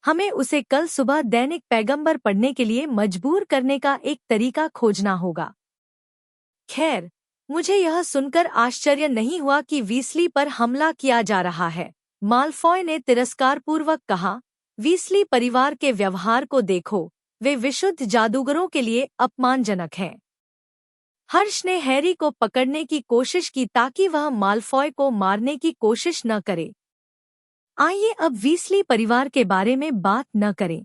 हमें उसे कल सुबह दैनिक पैगंबर पढ़ने के लिए मजबूर करने का एक तरीका खोजना होगा। खैर, मुझे यह सुनकर आश्चर्य नहीं हुआ कि वीसली पर हमला किया जा रहा है, माल्फॉय ने तिरस्कारपूर्वक कहा। वीसली परिवार के व्यवहार को देखो, वे विशुद्ध जादूगरों के लिए अपमानजनक हैं। हर्ष ने हैरी को पकड़ने की कोशिश की ताकि वह माल्फॉय को मारने की कोशिश न करे। आइए अब वीसली परिवार के बारे में बात न करें।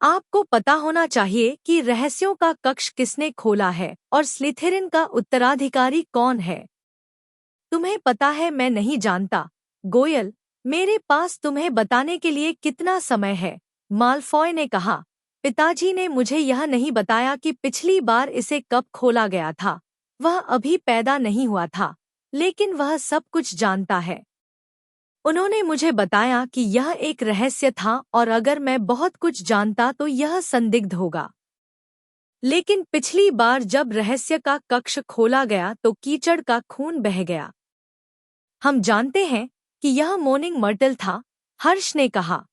आपको पता होना चाहिए कि रहस्यों का कक्ष किसने खोला है और स्लिथेरिन का उत्तराधिकारी कौन है। तुम्हें पता है, मैं नहीं जानता। गोयल, मेरे पास तुम्हें बताने के लिए कितना समय है? माल्फॉय ने कहा। पिताजी ने मुझे यह नहीं बताया कि पिछली बार इसे कब खोला गया था। वह अभी पैदा नहीं हुआ था, लेकिन वह सब कुछ जानता है। उन्होंने मुझे बताया कि यह एक रहस्य था और अगर मैं बहुत कुछ जानता तो यह संदिग्ध होगा। लेकिन पिछली बार जब रहस्य का कक्ष खोला गया तो कीचड़ का खून बह गया। हम जानते हैं कि यह मोर्निंग मर्टल था, हर्ष ने कहा।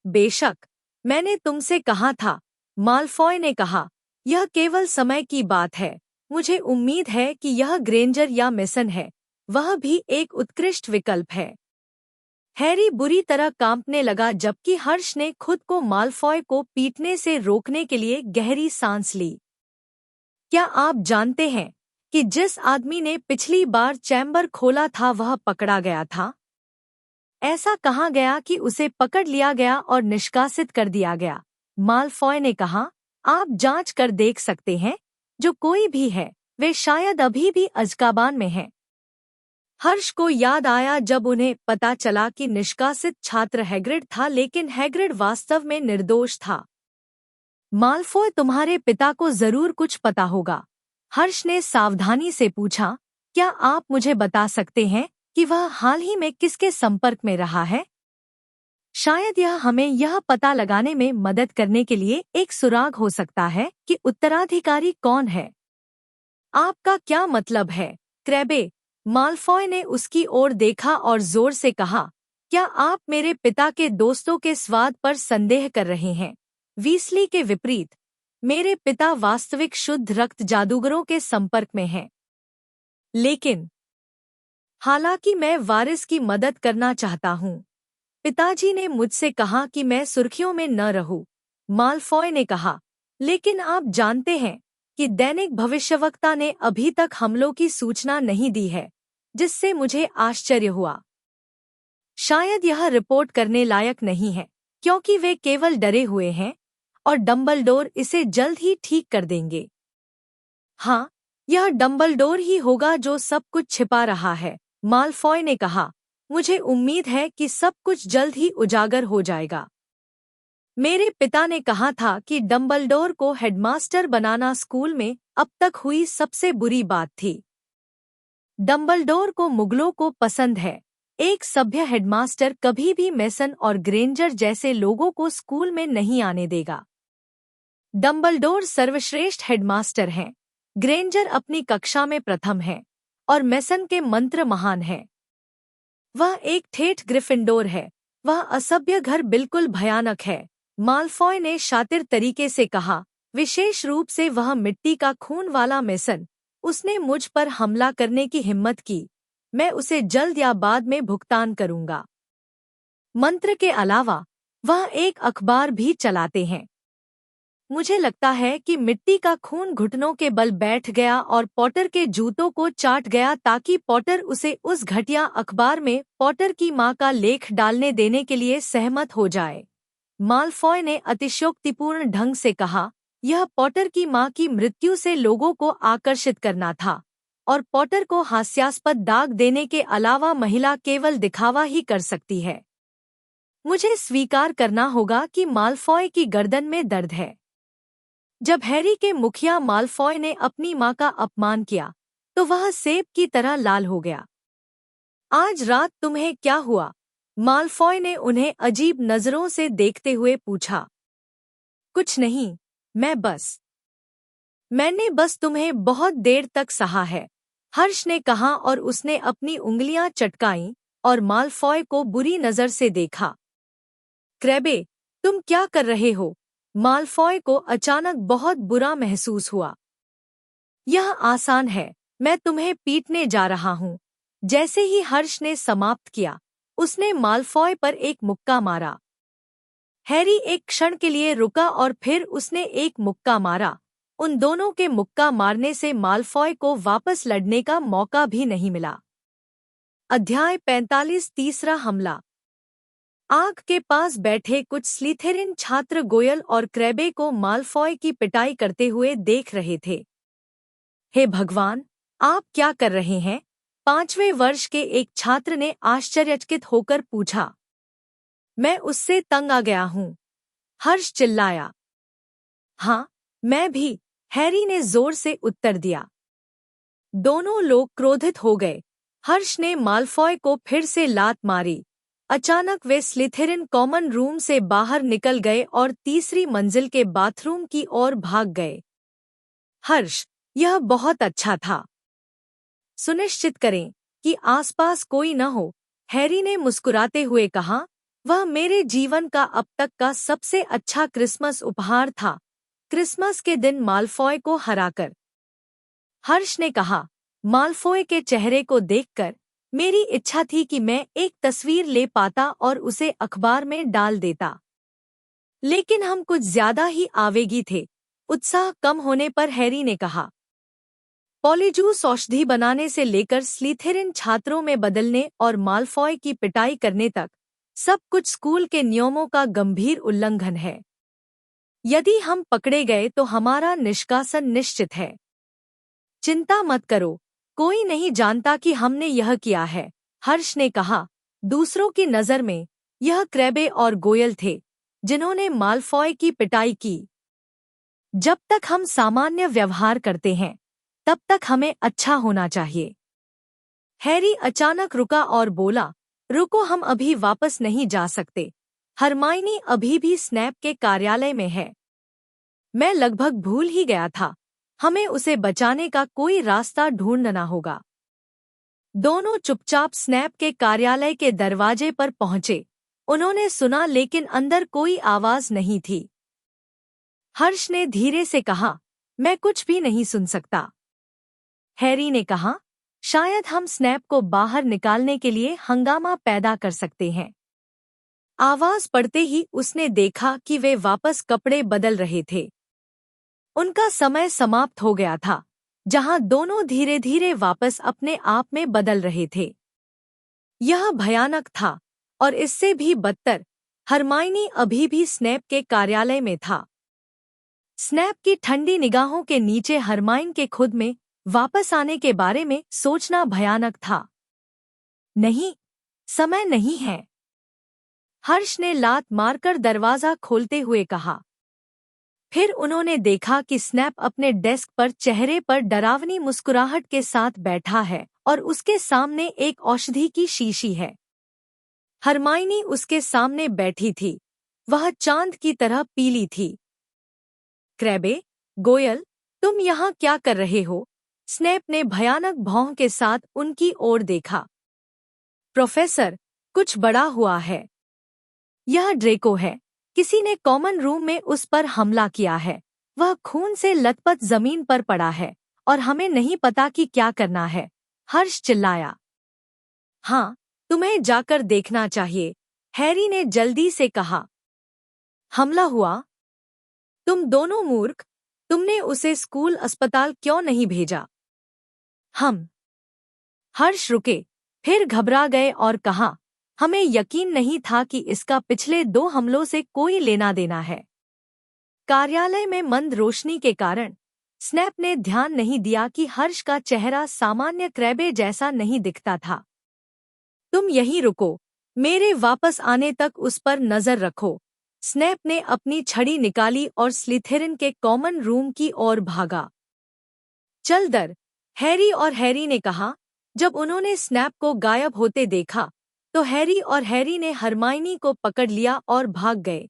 बेशक, मैंने तुमसे कहा था, माल्फॉय ने कहा, यह केवल समय की बात है। मुझे उम्मीद है कि यह ग्रेंजर या मेसन है, वह भी एक उत्कृष्ट विकल्प है। हैरी बुरी तरह कांपने लगा जबकि हर्ष ने खुद को माल्फॉय को पीटने से रोकने के लिए गहरी सांस ली। क्या आप जानते हैं कि जिस आदमी ने पिछली बार चैम्बर खोला था वह पकड़ा गया था? ऐसा कहा गया कि उसे पकड़ लिया गया और निष्कासित कर दिया गया। माल्फॉय ने कहा, आप जांच कर देख सकते हैं, जो कोई भी है, वे शायद अभी भी अज़्काबान में हैं। हर्ष को याद आया जब उन्हें पता चला कि निष्कासित छात्र हैग्रिड था, लेकिन हैग्रिड वास्तव में निर्दोष था। माल्फॉय, तुम्हारे पिता को जरूर कुछ पता होगा। हर्ष ने सावधानी से पूछा, क्या आप मुझे बता सकते हैं कि वह हाल ही में किसके संपर्क में रहा है? शायद यह हमें यह पता लगाने में मदद करने के लिए एक सुराग हो सकता है कि उत्तराधिकारी कौन है। आपका क्या मतलब है, क्रैबे? माल्फॉय ने उसकी ओर देखा और जोर से कहा, क्या आप मेरे पिता के दोस्तों के स्वाद पर संदेह कर रहे हैं? वीसली के विपरीत, मेरे पिता वास्तविक शुद्ध रक्त जादूगरों के संपर्क में हैं। लेकिन हालांकि मैं वारिस की मदद करना चाहता हूँ। पिताजी ने मुझसे कहा कि मैं सुर्खियों में न रहूं। माल्फॉय ने कहा, लेकिन आप जानते हैं कि दैनिक भविष्यवक्ता ने अभी तक हमलों की सूचना नहीं दी है, जिससे मुझे आश्चर्य हुआ। शायद यह रिपोर्ट करने लायक नहीं है, क्योंकि वे केवल डरे हुए हैं और डंबलडोर इसे जल्द ही ठीक कर देंगे। हाँ, यह डंबलडोर ही होगा जो सब कुछ छिपा रहा है, माल्फॉय ने कहा। मुझे उम्मीद है कि सब कुछ जल्द ही उजागर हो जाएगा। मेरे पिता ने कहा था कि डंबलडोर को हेडमास्टर बनाना स्कूल में अब तक हुई सबसे बुरी बात थी। डंबलडोर को मुगलों को पसंद है। एक सभ्य हेडमास्टर कभी भी मेसन और ग्रेंजर जैसे लोगों को स्कूल में नहीं आने देगा। डंबलडोर सर्वश्रेष्ठ हेडमास्टर हैं। ग्रेंजर अपनी कक्षा में प्रथम है और मेसन के मंत्र महान हैं। वह एक ठेठ ग्रिफिंडोर है। वह असभ्य घर बिल्कुल भयानक है, माल्फॉय ने शातिर तरीके से कहा, विशेष रूप से वह मिट्टी का खून वाला मेसन। उसने मुझ पर हमला करने की हिम्मत की। मैं उसे जल्द या बाद में भुगतान करूंगा। मंत्र के अलावा वह एक अखबार भी चलाते हैं। मुझे लगता है कि मिट्टी का खून घुटनों के बल बैठ गया और पॉटर के जूतों को चाट गया ताकि पॉटर उसे उस घटिया अखबार में पॉटर की मां का लेख डालने देने के लिए सहमत हो जाए। माल्फॉय ने अतिशयोक्तिपूर्ण ढंग से कहा, यह पॉटर की मां की मृत्यु से लोगों को आकर्षित करना था और पॉटर को हास्यास्पद दाग देने के अलावा महिला केवल दिखावा ही कर सकती है। मुझे स्वीकार करना होगा कि माल्फॉय की गर्दन में दर्द है। जब हैरी के मुखिया माल्फॉय ने अपनी मां का अपमान किया तो वह सेब की तरह लाल हो गया। आज रात तुम्हें क्या हुआ? माल्फॉय ने उन्हें अजीब नजरों से देखते हुए पूछा। कुछ नहीं, मैंने बस तुम्हें बहुत देर तक सहा है, हर्ष ने कहा और उसने अपनी उंगलियां चटकाईं और माल्फॉय को बुरी नजर से देखा। क्रैबे, तुम क्या कर रहे हो? माल्फॉय को अचानक बहुत बुरा महसूस हुआ। यह आसान है, मैं तुम्हें पीटने जा रहा हूँ। जैसे ही हर्ष ने समाप्त किया, उसने माल्फॉय पर एक मुक्का मारा। हैरी एक क्षण के लिए रुका और फिर उसने एक मुक्का मारा। उन दोनों के मुक्का मारने से माल्फॉय को वापस लड़ने का मौका भी नहीं मिला। अध्याय 45 तीसरा हमला। आग के पास बैठे कुछ स्लिथेरिन छात्र गोयल और क्रैबे को माल्फॉय की पिटाई करते हुए देख रहे थे। हे भगवान, आप क्या कर रहे हैं? 5वें वर्ष के एक छात्र ने आश्चर्यचकित होकर पूछा। मैं उससे तंग आ गया हूँ, हर्ष चिल्लाया। हाँ, मैं भी, हैरी ने जोर से उत्तर दिया। दोनों लोग क्रोधित हो गए। हर्ष ने माल्फॉय को फिर से लात मारी। अचानक वे स्लिथेरिन कॉमन रूम से बाहर निकल गए और तीसरी मंजिल के बाथरूम की ओर भाग गए। हर्ष, यह बहुत अच्छा था। सुनिश्चित करें कि आसपास कोई न हो, हैरी ने मुस्कुराते हुए कहा। वह मेरे जीवन का अब तक का सबसे अच्छा क्रिसमस उपहार था, क्रिसमस के दिन माल्फॉय को हराकर। हर्ष ने कहा। माल्फॉय के चेहरे को देखकर मेरी इच्छा थी कि मैं एक तस्वीर ले पाता और उसे अखबार में डाल देता। लेकिन हम कुछ ज्यादा ही आवेगी थे। उत्साह कम होने पर हैरी ने कहा, पॉलीजूस औषधि बनाने से लेकर स्लीथेरिन छात्रों में बदलने और माल्फॉय की पिटाई करने तक सब कुछ स्कूल के नियमों का गंभीर उल्लंघन है। यदि हम पकड़े गए तो हमारा निष्कासन निश्चित है। चिंता मत करो, कोई नहीं जानता कि हमने यह किया है, हर्ष ने कहा। दूसरों की नज़र में यह क्रैबे और गोयल थे जिन्होंने माल्फॉय की पिटाई की। जब तक हम सामान्य व्यवहार करते हैं तब तक हमें अच्छा होना चाहिए। हैरी अचानक रुका और बोला, रुको, हम अभी वापस नहीं जा सकते। हरमाइनी अभी भी स्नैप के कार्यालय में है। मैं लगभग भूल ही गया था, हमें उसे बचाने का कोई रास्ता ढूंढना होगा। दोनों चुपचाप स्नैप के कार्यालय के दरवाजे पर पहुंचे। उन्होंने सुना लेकिन अंदर कोई आवाज नहीं थी। हर्ष ने धीरे से कहा, मैं कुछ भी नहीं सुन सकता। हैरी ने कहा, शायद हम स्नैप को बाहर निकालने के लिए हंगामा पैदा कर सकते हैं। आवाज पड़ते ही उसने देखा कि वे वापस कपड़े बदल रहे थे। उनका समय समाप्त हो गया था, जहां दोनों धीरे धीरे वापस अपने आप में बदल रहे थे। यह भयानक था, और इससे भी बदतर, हरमाइनी अभी भी स्नैप के कार्यालय में था। स्नैप की ठंडी निगाहों के नीचे हरमाइन के खुद में वापस आने के बारे में सोचना भयानक था। नहीं, समय नहीं है, हर्ष ने लात मारकर दरवाजा खोलते हुए कहा। फिर उन्होंने देखा कि स्नैप अपने डेस्क पर चेहरे पर डरावनी मुस्कुराहट के साथ बैठा है और उसके सामने एक औषधि की शीशी है। हरमाइनी उसके सामने बैठी थी, वह चांद की तरह पीली थी। क्रैबे, गोयल, तुम यहाँ क्या कर रहे हो? स्नैप ने भयानक भौं के साथ उनकी ओर देखा। प्रोफेसर, कुछ बड़ा हुआ है। यह ड्रेको है, किसी ने कॉमन रूम में उस पर हमला किया है। वह खून से लथपथ जमीन पर पड़ा है और हमें नहीं पता कि क्या करना है, हर्ष चिल्लाया। हाँ, तुम्हें जाकर देखना चाहिए, हैरी ने जल्दी से कहा। हमला हुआ? तुम दोनों मूर्ख, तुमने उसे स्कूल अस्पताल क्यों नहीं भेजा? हर्ष रुके, फिर घबरा गए और कहा, हमें यकीन नहीं था कि इसका पिछले 2 हमलों से कोई लेना देना है। कार्यालय में मंद रोशनी के कारण स्नैप ने ध्यान नहीं दिया कि हर्ष का चेहरा सामान्य क्रैबे जैसा नहीं दिखता था। तुम यहीं रुको, मेरे वापस आने तक उस पर नजर रखो। स्नैप ने अपनी छड़ी निकाली और स्लिथेरिन के कॉमन रूम की ओर भागा। चल दर, हैरी ने कहा। जब उन्होंने स्नैप को गायब होते देखा तो हैरी ने हरमाइनी को पकड़ लिया और भाग गए।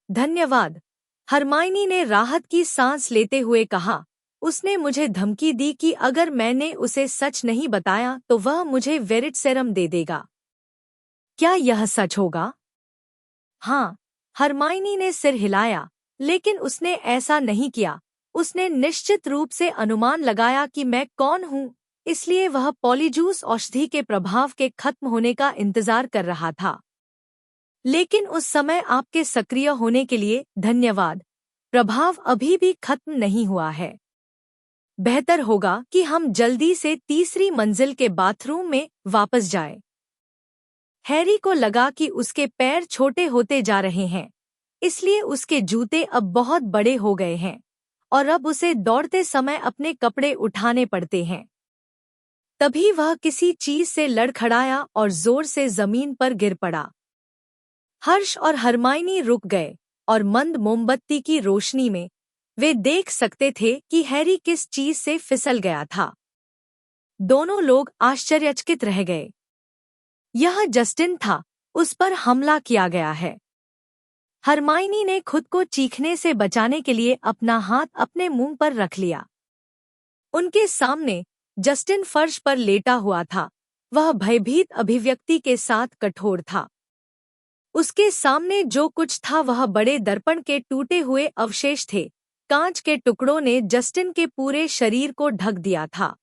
धन्यवाद, हरमाइनी ने राहत की सांस लेते हुए कहा। उसने मुझे धमकी दी कि अगर मैंने उसे सच नहीं बताया तो वह मुझे वेरिटसेरम दे देगा। क्या यह सच होगा? हाँ, हरमाइनी ने सिर हिलाया, लेकिन उसने ऐसा नहीं किया। उसने निश्चित रूप से अनुमान लगाया कि मैं कौन हूँ, इसलिए वह पॉलीजूस औषधि के प्रभाव के खत्म होने का इंतजार कर रहा था। लेकिन उस समय आपके सक्रिय होने के लिए धन्यवाद। प्रभाव अभी भी खत्म नहीं हुआ है। बेहतर होगा कि हम जल्दी से तीसरी मंजिल के बाथरूम में वापस जाएं। हैरी को लगा कि उसके पैर छोटे होते जा रहे हैं, इसलिए उसके जूते अब बहुत बड़े हो गए हैं और अब उसे दौड़ते समय अपने कपड़े उठाने पड़ते हैं। तभी वह किसी चीज से लड़खड़ाया और जोर से जमीन पर गिर पड़ा। हर्ष और हरमाइनी रुक गए और मंद मोमबत्ती की रोशनी में वे देख सकते थे कि हैरी किस चीज से फिसल गया था। दोनों लोग आश्चर्यचकित रह गए। यह जस्टिन था, उस पर हमला किया गया है। हरमाइनी ने खुद को चीखने से बचाने के लिए अपना हाथ अपने मुंह पर रख लिया। उनके सामने जस्टिन फर्श पर लेटा हुआ था। वह भयभीत अभिव्यक्ति के साथ कठोर था। उसके सामने जो कुछ था वह बड़े दर्पण के टूटे हुए अवशेष थे। कांच के टुकड़ों ने जस्टिन के पूरे शरीर को ढक दिया था।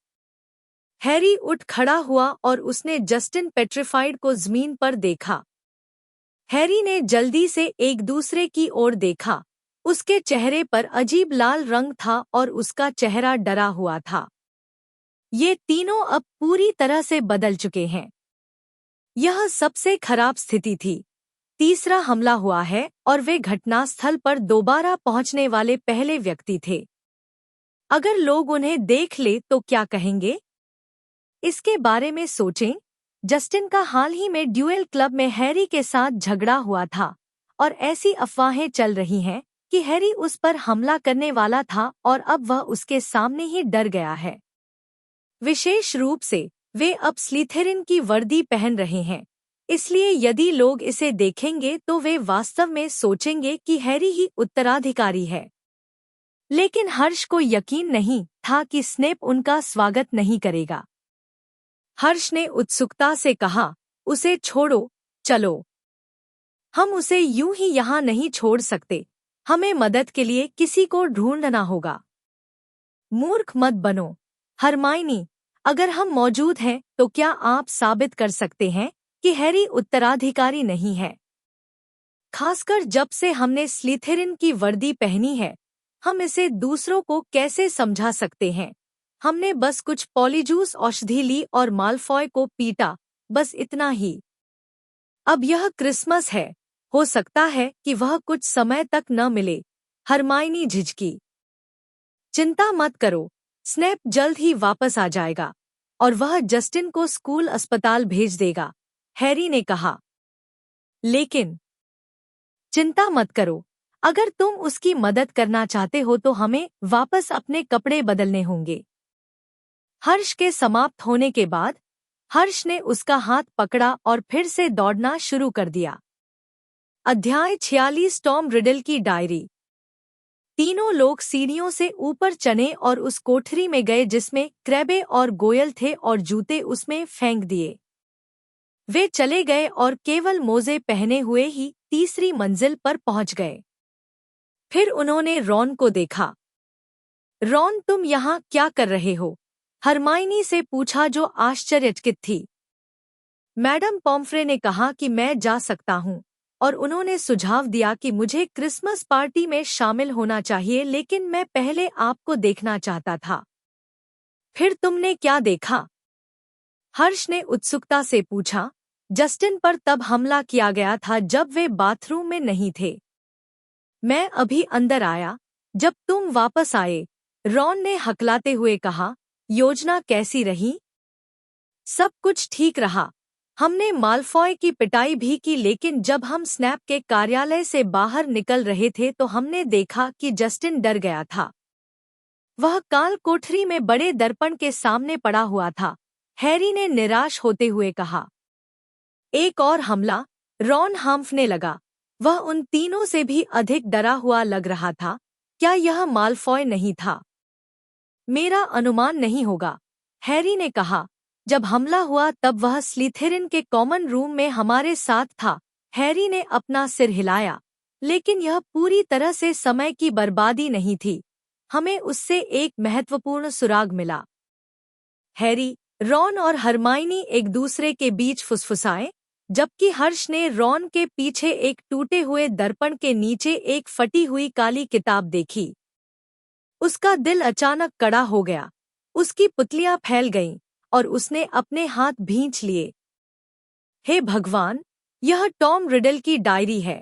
हैरी उठ खड़ा हुआ और उसने जस्टिन पेट्रिफाइड को जमीन पर देखा। हैरी ने जल्दी से एक दूसरे की ओर देखा। उसके चेहरे पर अजीब लाल रंग था और उसका चेहरा डरा हुआ था। ये तीनों अब पूरी तरह से बदल चुके हैं। यह सबसे खराब स्थिति थी। तीसरा हमला हुआ है और वे घटनास्थल पर दोबारा पहुंचने वाले पहले व्यक्ति थे। अगर लोग उन्हें देख ले तो क्या कहेंगे? इसके बारे में सोचें। जस्टिन का हाल ही में ड्यूएल क्लब में हैरी के साथ झगड़ा हुआ था और ऐसी अफवाहें चल रही हैं कि हैरी उस पर हमला करने वाला था और अब वह उसके सामने ही डर गया है। विशेष रूप से वे अब स्लिथेरिन की वर्दी पहन रहे हैं, इसलिए यदि लोग इसे देखेंगे तो वे वास्तव में सोचेंगे कि हैरी ही उत्तराधिकारी है। लेकिन हर्ष को यकीन नहीं था कि स्नेप उनका स्वागत नहीं करेगा। हर्ष ने उत्सुकता से कहा, उसे छोड़ो, चलो। हम उसे यूं ही यहाँ नहीं छोड़ सकते। हमें मदद के लिए किसी को ढूंढना होगा। मूर्ख मत बनो, हरमाइनी। अगर हम मौजूद हैं तो क्या आप साबित कर सकते हैं कि हैरी उत्तराधिकारी नहीं है? खासकर जब से हमने स्लिथेरिन की वर्दी पहनी है, हम इसे दूसरों को कैसे समझा सकते हैं? हमने बस कुछ पॉलीजूस औषधि ली और माल्फॉय को पीटा, बस इतना ही। अब यह क्रिसमस है, हो सकता है कि वह कुछ समय तक न मिले। हरमाइनी झिझकी। चिंता मत करो, स्नेप जल्द ही वापस आ जाएगा और वह जस्टिन को स्कूल अस्पताल भेज देगा, हैरी ने कहा। लेकिन चिंता मत करो, अगर तुम उसकी मदद करना चाहते हो तो हमें वापस अपने कपड़े बदलने होंगे। हर्ष के समाप्त होने के बाद हर्ष ने उसका हाथ पकड़ा और फिर से दौड़ना शुरू कर दिया। अध्याय 46 टॉम रिडल की डायरी। तीनों लोग सीढ़ियों से ऊपर चढ़े और उस कोठरी में गए जिसमें क्रैबे और गोयल थे और जूते उसमें फेंक दिए। वे चले गए और केवल मोजे पहने हुए ही तीसरी मंजिल पर पहुंच गए। फिर उन्होंने रॉन को देखा। रॉन, तुम यहाँ क्या कर रहे हो? हरमाइनी से पूछा, जो आश्चर्यचकित थी। मैडम पॉम्फ्रे ने कहा कि मैं जा सकता हूँ और उन्होंने सुझाव दिया कि मुझे क्रिसमस पार्टी में शामिल होना चाहिए, लेकिन मैं पहले आपको देखना चाहता था। फिर तुमने क्या देखा? हर्ष ने उत्सुकता से पूछा। जस्टिन पर तब हमला किया गया था जब वे बाथरूम में नहीं थे। मैं अभी अंदर आया जब तुम वापस आए, रॉन ने हकलाते हुए कहा। योजना कैसी रही? सब कुछ ठीक रहा। हमने माल्फॉय की पिटाई भी की, लेकिन जब हम स्नैप के कार्यालय से बाहर निकल रहे थे तो हमने देखा कि जस्टिन डर गया था। वह काल कोठरी में बड़े दर्पण के सामने पड़ा हुआ था, हैरी ने निराश होते हुए कहा। एक और हमला? रॉन हांफने लगा। वह उन तीनों से भी अधिक डरा हुआ लग रहा था। क्या यह माल्फॉय नहीं था? मेरा अनुमान नहीं होगा, हैरी ने कहा। जब हमला हुआ तब वह स्लिथेरिन के कॉमन रूम में हमारे साथ था। हैरी ने अपना सिर हिलाया। लेकिन यह पूरी तरह से समय की बर्बादी नहीं थी। हमें उससे एक महत्वपूर्ण सुराग मिला। हैरी, रॉन और हरमाइनी एक दूसरे के बीच फुसफुसाए, जबकि हर्ष ने रॉन के पीछे एक टूटे हुए दर्पण के नीचे एक फटी हुई काली किताब देखी। उसका दिल अचानक कड़ा हो गया। उसकी पुतलियां फैल गईं और उसने अपने हाथ भींच लिए। हे भगवान, यह टॉम रिडल की डायरी है।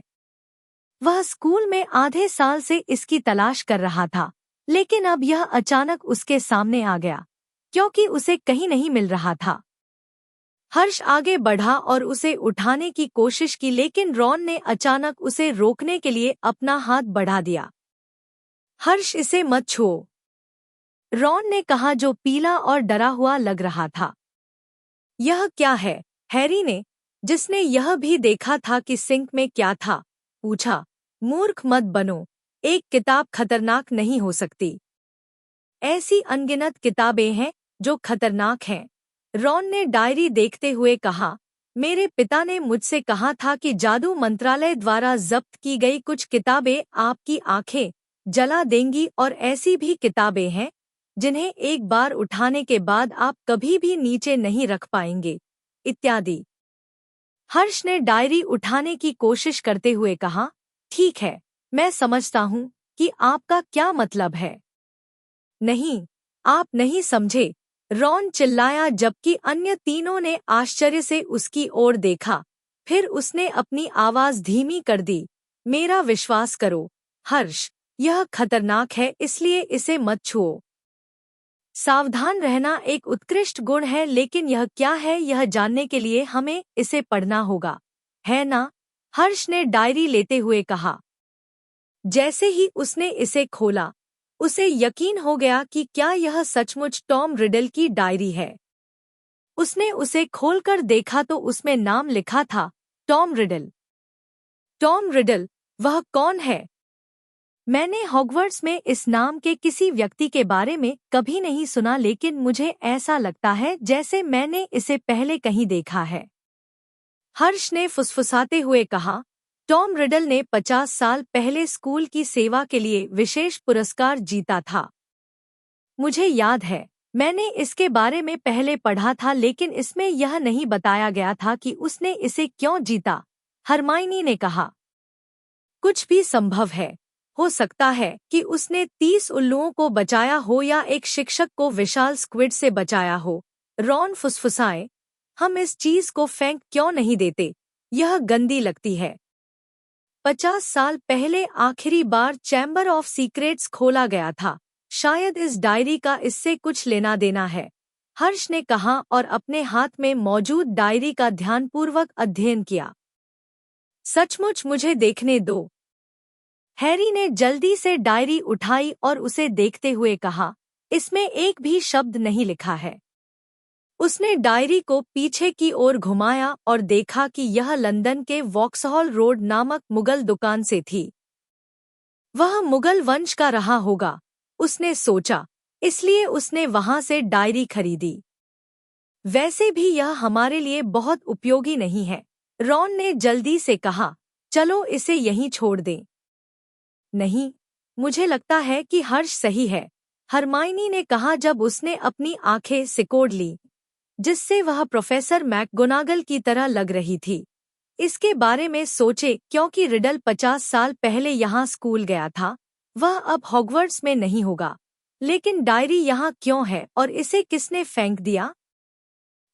वह स्कूल में आधे साल से इसकी तलाश कर रहा था, लेकिन अब यह अचानक उसके सामने आ गया, क्योंकि उसे कहीं नहीं मिल रहा था। हर्ष आगे बढ़ा और उसे उठाने की कोशिश की, लेकिन रॉन ने अचानक उसे रोकने के लिए अपना हाथ बढ़ा दिया। हर्ष, इसे मत छुओ, रॉन ने कहा, जो पीला और डरा हुआ लग रहा था। यह क्या है? हैरी ने, जिसने यह भी देखा था कि सिंक में क्या था, पूछा। मूर्ख मत बनो, एक किताब खतरनाक नहीं हो सकती। ऐसी अनगिनत किताबें हैं जो खतरनाक हैं, रॉन ने डायरी देखते हुए कहा। मेरे पिता ने मुझसे कहा था कि जादू मंत्रालय द्वारा जब्त की गई कुछ किताबें आपकी आंखें जला देंगी और ऐसी भी किताबें हैं जिन्हें एक बार उठाने के बाद आप कभी भी नीचे नहीं रख पाएंगे, इत्यादि। हर्ष ने डायरी उठाने की कोशिश करते हुए कहा, ठीक है, मैं समझता हूँ कि आपका क्या मतलब है। नहीं, आप नहीं समझे, रॉन चिल्लाया जबकि अन्य तीनों ने आश्चर्य से उसकी ओर देखा। फिर उसने अपनी आवाज धीमी कर दी, मेरा विश्वास करो, हर्ष, यह खतरनाक है इसलिए इसे मत छुओ। सावधान रहना एक उत्कृष्ट गुण है, लेकिन यह क्या है यह जानने के लिए हमें इसे पढ़ना होगा, है ना? हर्ष ने डायरी लेते हुए कहा। जैसे ही उसने इसे खोला, उसे यकीन हो गया कि क्या यह सचमुच टॉम रिडल की डायरी है। उसने उसे खोलकर देखा तो उसमें नाम लिखा था, टॉम रिडल। टॉम रिडल, वह कौन है? मैंने हॉगवर्ट्स में इस नाम के किसी व्यक्ति के बारे में कभी नहीं सुना, लेकिन मुझे ऐसा लगता है जैसे मैंने इसे पहले कहीं देखा है। हर्ष ने फुसफुसाते हुए कहा, टॉम रिडल ने 50 साल पहले स्कूल की सेवा के लिए विशेष पुरस्कार जीता था। मुझे याद है, मैंने इसके बारे में पहले पढ़ा था, लेकिन इसमें यह नहीं बताया गया था कि उसने इसे क्यों जीता, हरमाइनी ने कहा। कुछ भी संभव है, हो सकता है कि उसने 30 उल्लुओं को बचाया हो या एक शिक्षक को विशाल स्क्विड से बचाया हो, रॉन फुसफुसाए। हम इस चीज को फेंक क्यों नहीं देते, यह गंदी लगती है। 50 साल पहले आखिरी बार चैम्बर ऑफ सीक्रेट्स खोला गया था, शायद इस डायरी का इससे कुछ लेना देना है, हर्ष ने कहा और अपने हाथ में मौजूद डायरी का ध्यानपूर्वक अध्ययन किया। सचमुच, मुझे देखने दो। हैरी ने जल्दी से डायरी उठाई और उसे देखते हुए कहा, इसमें एक भी शब्द नहीं लिखा है। उसने डायरी को पीछे की ओर घुमाया और देखा कि यह लंदन के वॉक्सहॉल रोड नामक मुगल दुकान से थी। वह मुगल वंश का रहा होगा, उसने सोचा, इसलिए उसने वहां से डायरी खरीदी। वैसे भी यह हमारे लिए बहुत उपयोगी नहीं है, रॉन ने जल्दी से कहा, चलो इसे यहीं छोड़ दें। नहीं, मुझे लगता है कि हर्ष सही है, हरमाइनी ने कहा जब उसने अपनी आंखें सिकोड़ ली, जिससे वह प्रोफेसर मैकगोनागल की तरह लग रही थी। इसके बारे में सोचे, क्योंकि रिडल 50 साल पहले यहाँ स्कूल गया था, वह अब हॉगवर्ट्स में नहीं होगा। लेकिन डायरी यहाँ क्यों है और इसे किसने फेंक दिया?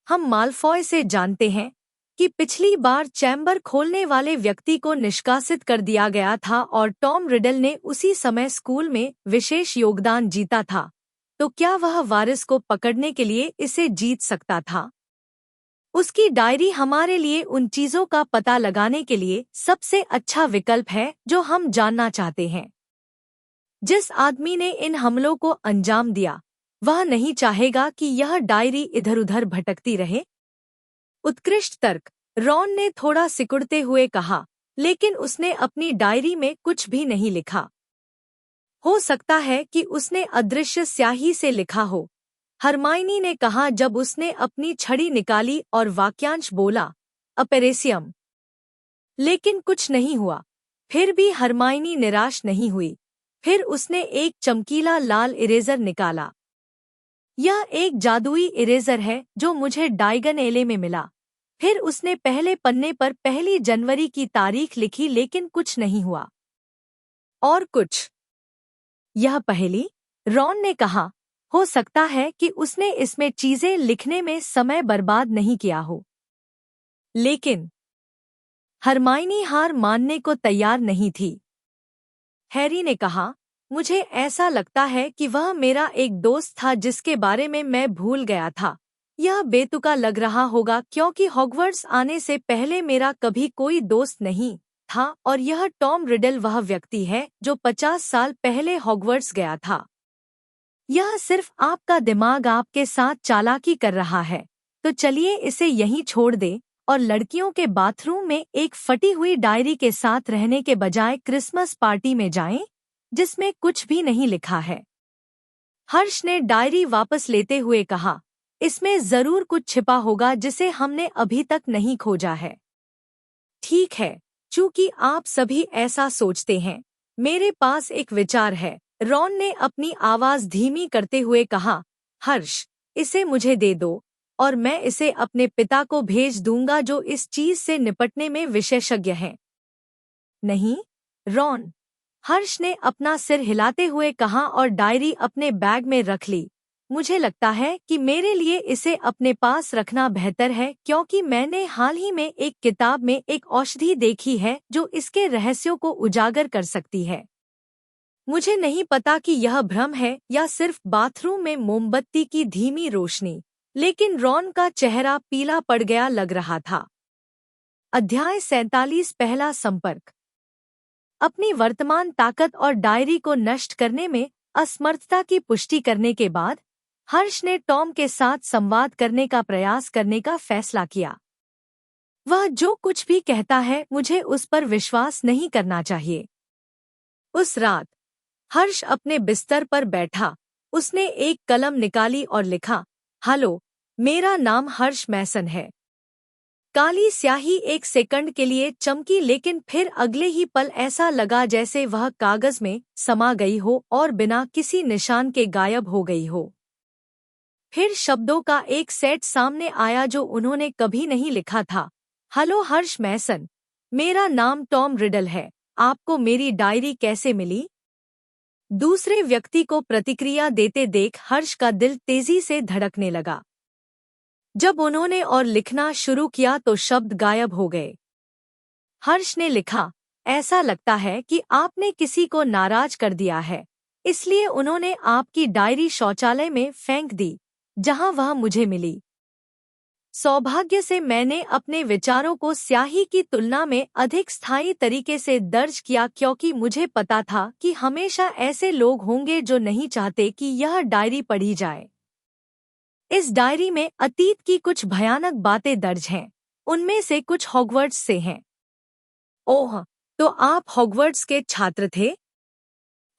हम मालफॉय से जानते हैं कि पिछली बार चैम्बर खोलने वाले व्यक्ति को निष्कासित कर दिया गया था और टॉम रिडल ने उसी समय स्कूल में विशेष योगदान जीता था, तो क्या वह वारिस को पकड़ने के लिए इसे जीत सकता था? उसकी डायरी हमारे लिए उन चीजों का पता लगाने के लिए सबसे अच्छा विकल्प है जो हम जानना चाहते हैं। जिस आदमी ने इन हमलों को अंजाम दिया, वह नहीं चाहेगा कि यह डायरी इधर-उधर भटकती रहे। उत्कृष्ट तर्क, रॉन ने थोड़ा सिकुड़ते हुए कहा, लेकिन उसने अपनी डायरी में कुछ भी नहीं लिखा। हो सकता है कि उसने अदृश्य स्याही से लिखा हो, हरमाइनी ने कहा जब उसने अपनी छड़ी निकाली और वाक्यांश बोला, अपेरेसियम। लेकिन कुछ नहीं हुआ। फिर भी हरमाइनी निराश नहीं हुई। फिर उसने एक चमकीला लाल इरेजर निकाला। यह एक जादुई इरेजर है जो मुझे डाइगन एले में मिला। फिर उसने पहले पन्ने पर 1 जनवरी की तारीख लिखी, लेकिन कुछ नहीं हुआ। और कुछ? यह पहेली? रॉन ने कहा, हो सकता है कि उसने इसमें चीजें लिखने में समय बर्बाद नहीं किया हो। लेकिन हरमाइनी हार मानने को तैयार नहीं थी। हैरी ने कहा, मुझे ऐसा लगता है कि वह मेरा एक दोस्त था जिसके बारे में मैं भूल गया था। यह बेतुका लग रहा होगा क्योंकि हॉगवर्ट्स आने से पहले मेरा कभी कोई दोस्त नहीं था और यह टॉम रिडल वह व्यक्ति है जो 50 साल पहले हॉगवर्ट्स गया था। यह सिर्फ आपका दिमाग आपके साथ चालाकी कर रहा है। तो चलिए इसे यहीं छोड़ दें और लड़कियों के बाथरूम में एक फटी हुई डायरी के साथ रहने के बजाय क्रिसमस पार्टी में जाएं, जिसमें कुछ भी नहीं लिखा है। हर्ष ने डायरी वापस लेते हुए कहा, इसमें जरूर कुछ छिपा होगा जिसे हमने अभी तक नहीं खोजा है। ठीक है, चूंकि आप सभी ऐसा सोचते हैं, मेरे पास एक विचार है। रॉन ने अपनी आवाज धीमी करते हुए कहा, हर्ष, इसे मुझे दे दो और मैं इसे अपने पिता को भेज दूंगा जो इस चीज से निपटने में विशेषज्ञ हैं। नहीं, रॉन, हर्ष ने अपना सिर हिलाते हुए कहा और डायरी अपने बैग में रख ली। मुझे लगता है कि मेरे लिए इसे अपने पास रखना बेहतर है क्योंकि मैंने हाल ही में एक किताब में एक औषधि देखी है जो इसके रहस्यों को उजागर कर सकती है। मुझे नहीं पता कि यह भ्रम है या सिर्फ बाथरूम में मोमबत्ती की धीमी रोशनी, लेकिन रॉन का चेहरा पीला पड़ गया लग रहा था। अध्याय 47 पहला संपर्क। अपनी वर्तमान ताकत और डायरी को नष्ट करने में असमर्थता की पुष्टि करने के बाद हर्ष ने टॉम के साथ संवाद करने का प्रयास करने का फैसला किया। वह जो कुछ भी कहता है मुझे उस पर विश्वास नहीं करना चाहिए। उस रात हर्ष अपने बिस्तर पर बैठा। उसने एक कलम निकाली और लिखा, हेलो, मेरा नाम हर्ष मैसन है। काली स्याही एक सेकंड के लिए चमकी लेकिन फिर अगले ही पल ऐसा लगा जैसे वह कागज में समा गई हो और बिना किसी निशान के गायब हो गई हो। फिर शब्दों का एक सेट सामने आया जो उन्होंने कभी नहीं लिखा था। हेलो हर्ष मैसन, मेरा नाम टॉम रिडल है। आपको मेरी डायरी कैसे मिली? दूसरे व्यक्ति को प्रतिक्रिया देते देख हर्ष का दिल तेजी से धड़कने लगा। जब उन्होंने और लिखना शुरू किया तो शब्द गायब हो गए। हर्ष ने लिखा, ऐसा लगता है कि आपने किसी को नाराज कर दिया है, इसलिए उन्होंने आपकी डायरी शौचालय में फेंक दी जहां वह मुझे मिली। सौभाग्य से मैंने अपने विचारों को स्याही की तुलना में अधिक स्थायी तरीके से दर्ज किया क्योंकि मुझे पता था कि हमेशा ऐसे लोग होंगे जो नहीं चाहते कि यह डायरी पढ़ी जाए। इस डायरी में अतीत की कुछ भयानक बातें दर्ज हैं। उनमें से कुछ हॉगवर्ट्स से हैं। ओह, तो आप हॉगवर्ट्स के छात्र थे?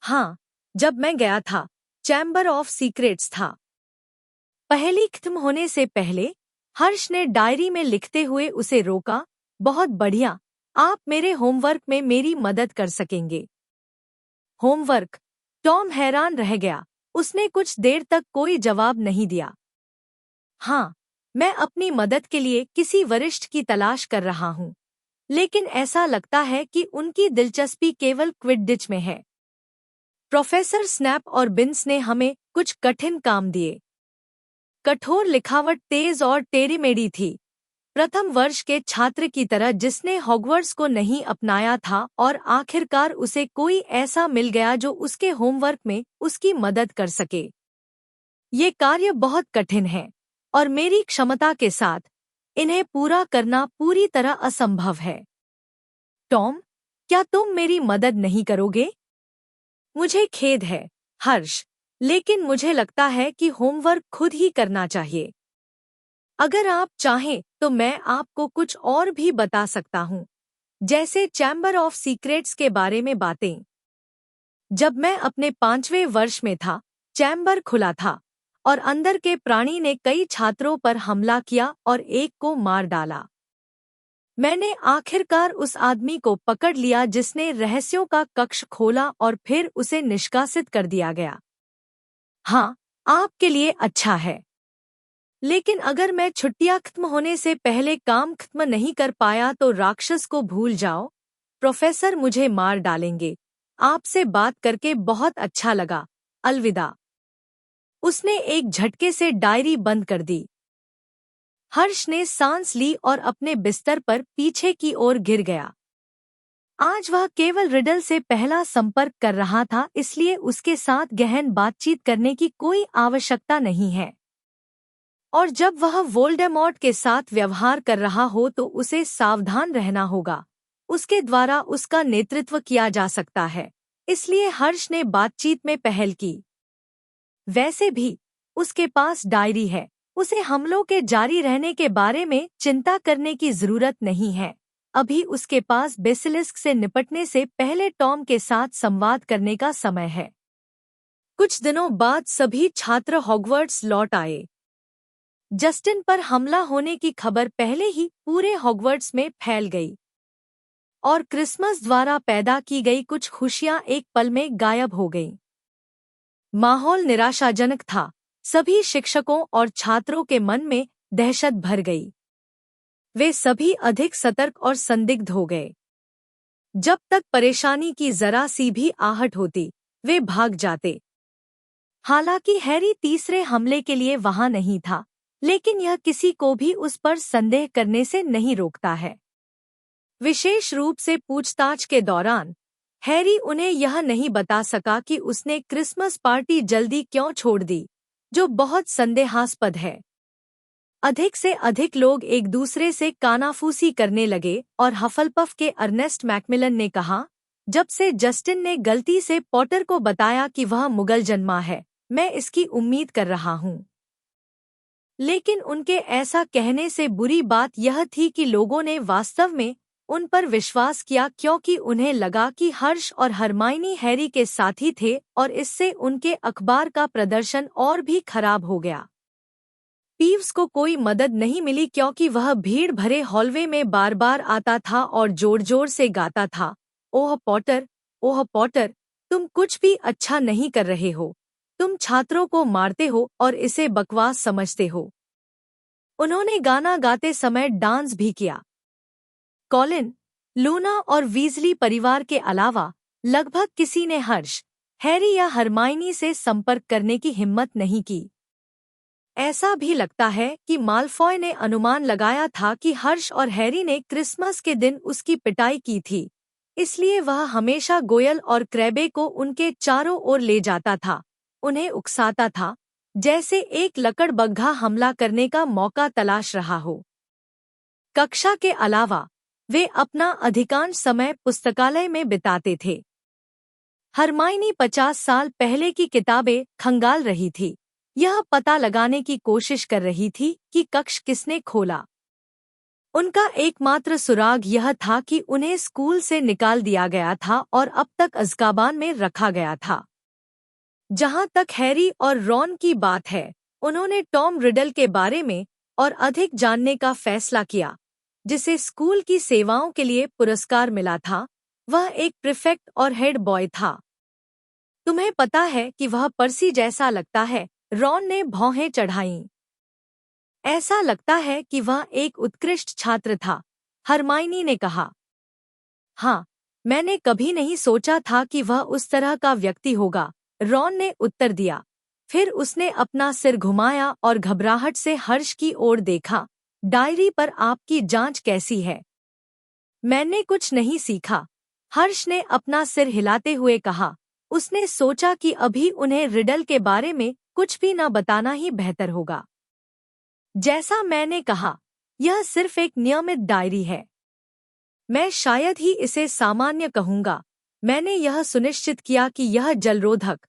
हाँ, जब मैं गया था, चैम्बर ऑफ सीक्रेट्स था। पहली खत्म होने से पहले हर्ष ने डायरी में लिखते हुए उसे रोका। बहुत बढ़िया, आप मेरे होमवर्क में मेरी मदद कर सकेंगे। होमवर्क? टॉम हैरान रह गया। उसने कुछ देर तक कोई जवाब नहीं दिया। हाँ, मैं अपनी मदद के लिए किसी वरिष्ठ की तलाश कर रहा हूँ, लेकिन ऐसा लगता है कि उनकी दिलचस्पी केवल क्विडिच में है। प्रोफेसर स्नैप और बिन्स ने हमें कुछ कठिन काम दिए। कठोर लिखावट तेज और टेढ़ी-मेढ़ी थी। प्रथम वर्ष के छात्र की तरह जिसने हॉगवर्ट्स को नहीं अपनाया था और आखिरकार उसे कोई ऐसा मिल गया जो उसके होमवर्क में उसकी मदद कर सके। ये कार्य बहुत कठिन है और मेरी क्षमता के साथ इन्हें पूरा करना पूरी तरह असंभव है। टॉम, क्या तुम मेरी मदद नहीं करोगे? मुझे खेद है, हर्ष, लेकिन मुझे लगता है कि होमवर्क खुद ही करना चाहिए। अगर आप चाहें तो मैं आपको कुछ और भी बता सकता हूँ, जैसे चैम्बर ऑफ सीक्रेट्स के बारे में बातें। जब मैं अपने 5वें वर्ष में था, चैम्बर खुला था और अंदर के प्राणी ने कई छात्रों पर हमला किया और एक को मार डाला। मैंने आखिरकार उस आदमी को पकड़ लिया जिसने रहस्यों का कक्ष खोला और फिर उसे निष्कासित कर दिया गया। हाँ, आपके लिए अच्छा है। लेकिन अगर मैं छुट्टियां खत्म होने से पहले काम खत्म नहीं कर पाया तो राक्षस को भूल जाओ। प्रोफेसर मुझे मार डालेंगे। आपसे बात करके बहुत अच्छा लगा। अलविदा। उसने एक झटके से डायरी बंद कर दी। हर्ष ने सांस ली और अपने बिस्तर पर पीछे की ओर गिर गया। आज वह केवल रिडल से पहला संपर्क कर रहा था, इसलिए उसके साथ गहन बातचीत करने की कोई आवश्यकता नहीं है। और जब वह वोल्डेमॉर्ट के साथ व्यवहार कर रहा हो तो उसे सावधान रहना होगा। उसके द्वारा उसका नेतृत्व किया जा सकता है, इसलिए हर्ष ने बातचीत में पहल की। वैसे भी उसके पास डायरी है। उसे हमलों के जारी रहने के बारे में चिंता करने की जरूरत नहीं है। अभी उसके पास बेसिलिस्क से निपटने से पहले टॉम के साथ संवाद करने का समय है। कुछ दिनों बाद सभी छात्र हॉगवर्ट्स लौट आए। जस्टिन पर हमला होने की खबर पहले ही पूरे हॉग्वर्ट्स में फैल गई और क्रिसमस द्वारा पैदा की गई कुछ खुशियां एक पल में गायब हो गईं। माहौल निराशाजनक था। सभी शिक्षकों और छात्रों के मन में दहशत भर गई। वे सभी अधिक सतर्क और संदिग्ध हो गए। जब तक परेशानी की जरा सी भी आहट होती, वे भाग जाते। हालांकि हैरी तीसरे हमले के लिए वहां नहीं था, लेकिन यह किसी को भी उस पर संदेह करने से नहीं रोकता है। विशेष रूप से पूछताछ के दौरान हैरी उन्हें यह नहीं बता सका कि उसने क्रिसमस पार्टी जल्दी क्यों छोड़ दी, जो बहुत संदेहास्पद है। अधिक से अधिक लोग एक दूसरे से कानाफूसी करने लगे और हफलपफ के अर्नेस्ट मैकमिलन ने कहा, जब से जस्टिन ने गलती से पॉटर को बताया कि वह मुगल जन्मा है, मैं इसकी उम्मीद कर रहा हूँ। लेकिन उनके ऐसा कहने से बुरी बात यह थी कि लोगों ने वास्तव में उन पर विश्वास किया, क्योंकि उन्हें लगा कि हर्ष और हरमाइनी हैरी के साथी थे और इससे उनके अखबार का प्रदर्शन और भी खराब हो गया। पीव्स को कोई मदद नहीं मिली क्योंकि वह भीड़ भरे हॉलवे में बार बार आता था और जोर जोर से गाता था, ओह पॉटर, तुम कुछ भी अच्छा नहीं कर रहे हो। तुम छात्रों को मारते हो और इसे बकवास समझते हो। उन्होंने गाना गाते समय डांस भी किया। कॉलिन, लूना और वीजली परिवार के अलावा लगभग किसी ने हर्ष, हैरी या हरमाइनी से संपर्क करने की हिम्मत नहीं की। ऐसा भी लगता है कि मालफॉय ने अनुमान लगाया था कि हर्ष और हैरी ने क्रिसमस के दिन उसकी पिटाई की थी, इसलिए वह हमेशा गोयल और क्रैबे को उनके चारों ओर ले जाता था, उन्हें उकसाता था, जैसे एक लकड़बग्घा हमला करने का मौका तलाश रहा हो। कक्षा के अलावा वे अपना अधिकांश समय पुस्तकालय में बिताते थे। हरमाइनी 50 साल पहले की किताबें खंगाल रही थी, यह पता लगाने की कोशिश कर रही थी कि कक्ष किसने खोला। उनका एकमात्र सुराग यह था कि उन्हें स्कूल से निकाल दिया गया था और अब तक अज़्काबान में रखा गया था। जहां तक हैरी और रॉन की बात है, उन्होंने टॉम रिडल के बारे में और अधिक जानने का फैसला किया, जिसे स्कूल की सेवाओं के लिए पुरस्कार मिला था। वह एक प्रीफेक्ट और हेड बॉय था। तुम्हें पता है कि वह पर्सी जैसा लगता है, रॉन ने भौहें चढ़ाईं। ऐसा लगता है कि वह एक उत्कृष्ट छात्र था, हरमाइनी ने कहा। हाँ, मैंने कभी नहीं सोचा था कि वह उस तरह का व्यक्ति होगा, रॉन ने उत्तर दिया। फिर उसने अपना सिर घुमाया और घबराहट से हर्ष की ओर देखा। डायरी पर आपकी जांच कैसी है? मैंने कुछ नहीं सीखा, हर्ष ने अपना सिर हिलाते हुए कहा। उसने सोचा कि अभी उन्हें रिडल के बारे में कुछ भी न बताना ही बेहतर होगा। जैसा मैंने कहा, यह सिर्फ एक नियमित डायरी है। मैं शायद ही इसे सामान्य कहूँगा। मैंने यह सुनिश्चित किया कि यह जलरोधक,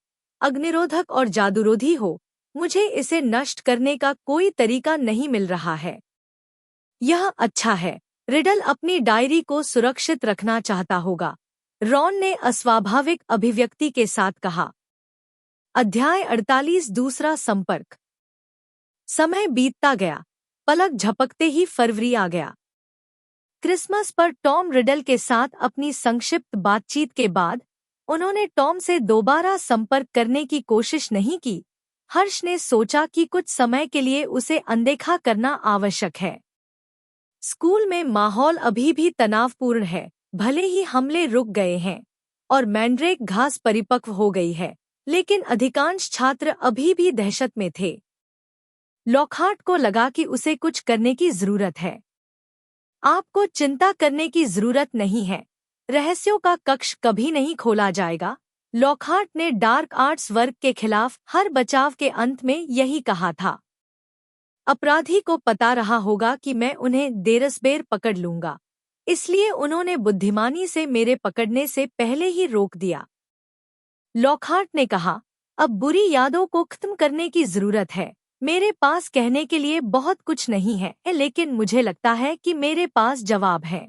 अग्निरोधक और जादूरोधी हो। मुझे इसे नष्ट करने का कोई तरीका नहीं मिल रहा है। यह अच्छा है। रिडल अपनी डायरी को सुरक्षित रखना चाहता होगा, रॉन ने अस्वाभाविक अभिव्यक्ति के साथ कहा। अध्याय 48 दूसरा संपर्क। समय बीतता गया, पलक झपकते ही फरवरी आ गया। क्रिसमस पर टॉम रिडल के साथ अपनी संक्षिप्त बातचीत के बाद उन्होंने टॉम से दोबारा संपर्क करने की कोशिश नहीं की। हर्ष ने सोचा कि कुछ समय के लिए उसे अनदेखा करना आवश्यक है। स्कूल में माहौल अभी भी तनावपूर्ण है, भले ही हमले रुक गए हैं और मैंड्रेक घास परिपक्व हो गई है, लेकिन अधिकांश छात्र अभी भी दहशत में थे। लॉकहार्ट को लगा कि उसे कुछ करने की जरूरत है। आपको चिंता करने की जरूरत नहीं है, रहस्यों का कक्ष कभी नहीं खोला जाएगा, लॉकहार्ट ने डार्क आर्ट्स वर्ग के खिलाफ हर बचाव के अंत में यही कहा था। अपराधी को पता रहा होगा कि मैं उन्हें देरसबेर पकड़ लूंगा, इसलिए उन्होंने बुद्धिमानी से मेरे पकड़ने से पहले ही रोक दिया। लॉकहार्ट ने कहा, अब बुरी यादों को खत्म करने की जरूरत है। मेरे पास कहने के लिए बहुत कुछ नहीं है, लेकिन मुझे लगता है कि मेरे पास जवाब है।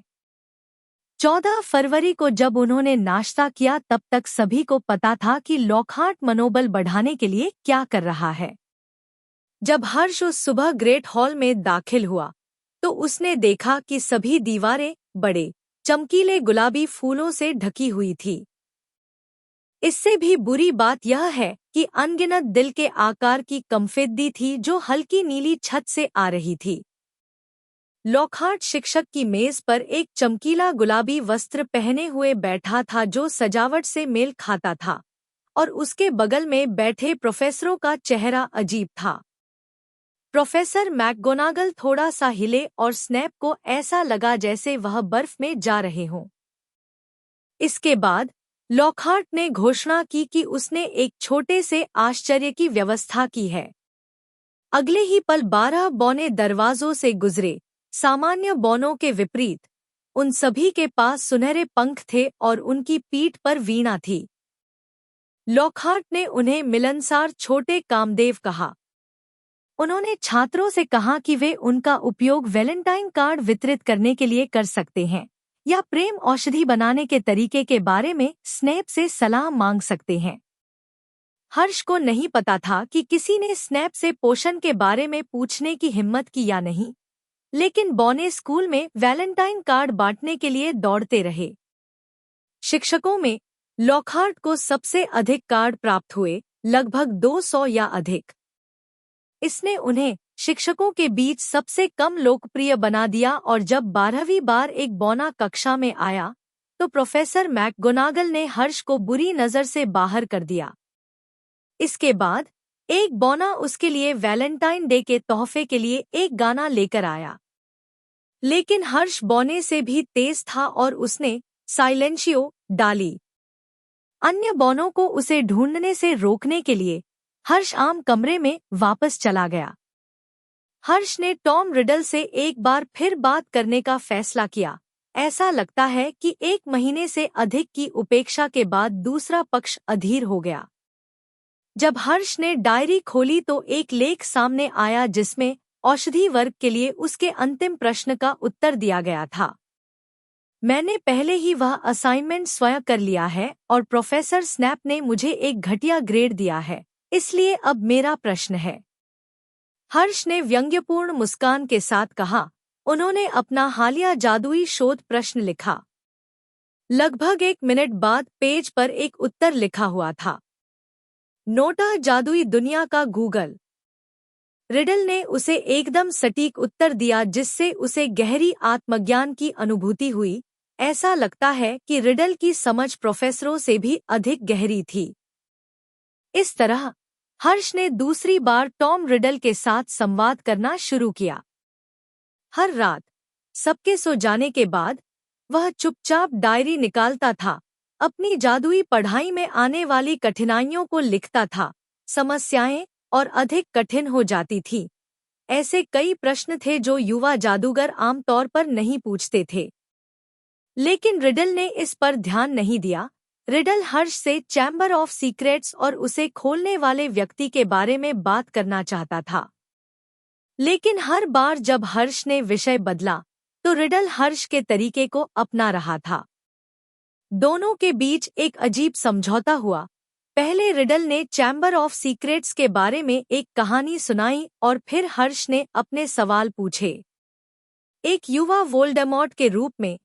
14 फरवरी को जब उन्होंने नाश्ता किया तब तक सभी को पता था कि लॉकहार्ट मनोबल बढ़ाने के लिए क्या कर रहा है। जब हर्ष उस सुबह ग्रेट हॉल में दाखिल हुआ तो उसने देखा कि सभी दीवारें बड़े चमकीले गुलाबी फूलों से ढकी हुई थी। इससे भी बुरी बात यह है कि अनगिनत दिल के आकार की कंफेद्दी थी जो हल्की नीली छत से आ रही थी। लॉकहार्ट शिक्षक की मेज पर एक चमकीला गुलाबी वस्त्र पहने हुए बैठा था जो सजावट से मेल खाता था, और उसके बगल में बैठे प्रोफेसरों का चेहरा अजीब था। प्रोफेसर मैकगोनागल थोड़ा सा हिले और स्नैप को ऐसा लगा जैसे वह बर्फ में जा रहे हों। इसके बाद लॉकहार्ट ने घोषणा की कि उसने एक छोटे से आश्चर्य की व्यवस्था की है। अगले ही पल 12 बौने दरवाजों से गुजरे। सामान्य बौनों के विपरीत उन सभी के पास सुनहरे पंख थे और उनकी पीठ पर वीणा थी। लॉकहार्ट ने उन्हें मिलनसार छोटे कामदेव कहा। उन्होंने छात्रों से कहा कि वे उनका उपयोग वैलेंटाइन कार्ड वितरित करने के लिए कर सकते हैं या प्रेम औषधि बनाने के तरीके के बारे में स्नैप से सलाह मांग सकते हैं। हर्ष को नहीं पता था कि किसी ने स्नैप से पोषण के बारे में पूछने की हिम्मत की या नहीं, लेकिन बौने स्कूल में वैलेंटाइन कार्ड बांटने के लिए दौड़ते रहे। शिक्षकों में लॉकहार्ट को सबसे अधिक कार्ड प्राप्त हुए, लगभग 200 या अधिक। इसने उन्हें शिक्षकों के बीच सबसे कम लोकप्रिय बना दिया और जब 12वीं बार एक बौना कक्षा में आया तो प्रोफेसर मैकगोनागल ने हर्ष को बुरी नज़र से बाहर कर दिया। इसके बाद एक बौना उसके लिए वैलेंटाइन डे के तोहफे के लिए एक गाना लेकर आया, लेकिन हर्ष बौने से भी तेज था और उसने साइलेंशियो डाली। अन्य बौनों को उसे ढूंढने से रोकने के लिए हर्ष आम कमरे में वापस चला गया। हर्ष ने टॉम रिडल से एक बार फिर बात करने का फैसला किया। ऐसा लगता है कि 1 महीने से अधिक की उपेक्षा के बाद दूसरा पक्ष अधीर हो गया। जब हर्ष ने डायरी खोली तो एक लेख सामने आया जिसमें औषधि वर्ग के लिए उसके अंतिम प्रश्न का उत्तर दिया गया था। मैंने पहले ही वह असाइनमेंट स्वयं कर लिया है और प्रोफेसर स्नैप ने मुझे एक घटिया ग्रेड दिया है, इसलिए अब मेरा प्रश्न है। हर्ष ने व्यंग्यपूर्ण मुस्कान के साथ कहा। उन्होंने अपना हालिया जादुई शोध प्रश्न लिखा। लगभग 1 मिनट बाद पेज पर एक उत्तर लिखा हुआ था। नोटा जादुई दुनिया का गूगल। रिडल ने उसे एकदम सटीक उत्तर दिया जिससे उसे गहरी आत्मज्ञान की अनुभूति हुई। ऐसा लगता है कि रिडल की समझ प्रोफेसरों से भी अधिक गहरी थी। इस तरह हर्ष ने दूसरी बार टॉम रिडल के साथ संवाद करना शुरू किया। हर रात सबके सो जाने के बाद वह चुपचाप डायरी निकालता था, अपनी जादुई पढ़ाई में आने वाली कठिनाइयों को लिखता था। समस्याएं और अधिक कठिन हो जाती थी। ऐसे कई प्रश्न थे जो युवा जादूगर आमतौर पर नहीं पूछते थे, लेकिन रिडल ने इस पर ध्यान नहीं दिया। रिडल हर्ष से चैम्बर ऑफ सीक्रेट्स और उसे खोलने वाले व्यक्ति के बारे में बात करना चाहता था, लेकिन हर बार जब हर्ष ने विषय बदला तो रिडल हर्ष के तरीके को अपना रहा था। दोनों के बीच एक अजीब समझौता हुआ। पहले रिडल ने चैम्बर ऑफ सीक्रेट्स के बारे में एक कहानी सुनाई और फिर हर्ष ने अपने सवाल पूछे। एक युवा वोल्डेमॉर्ट के रूप में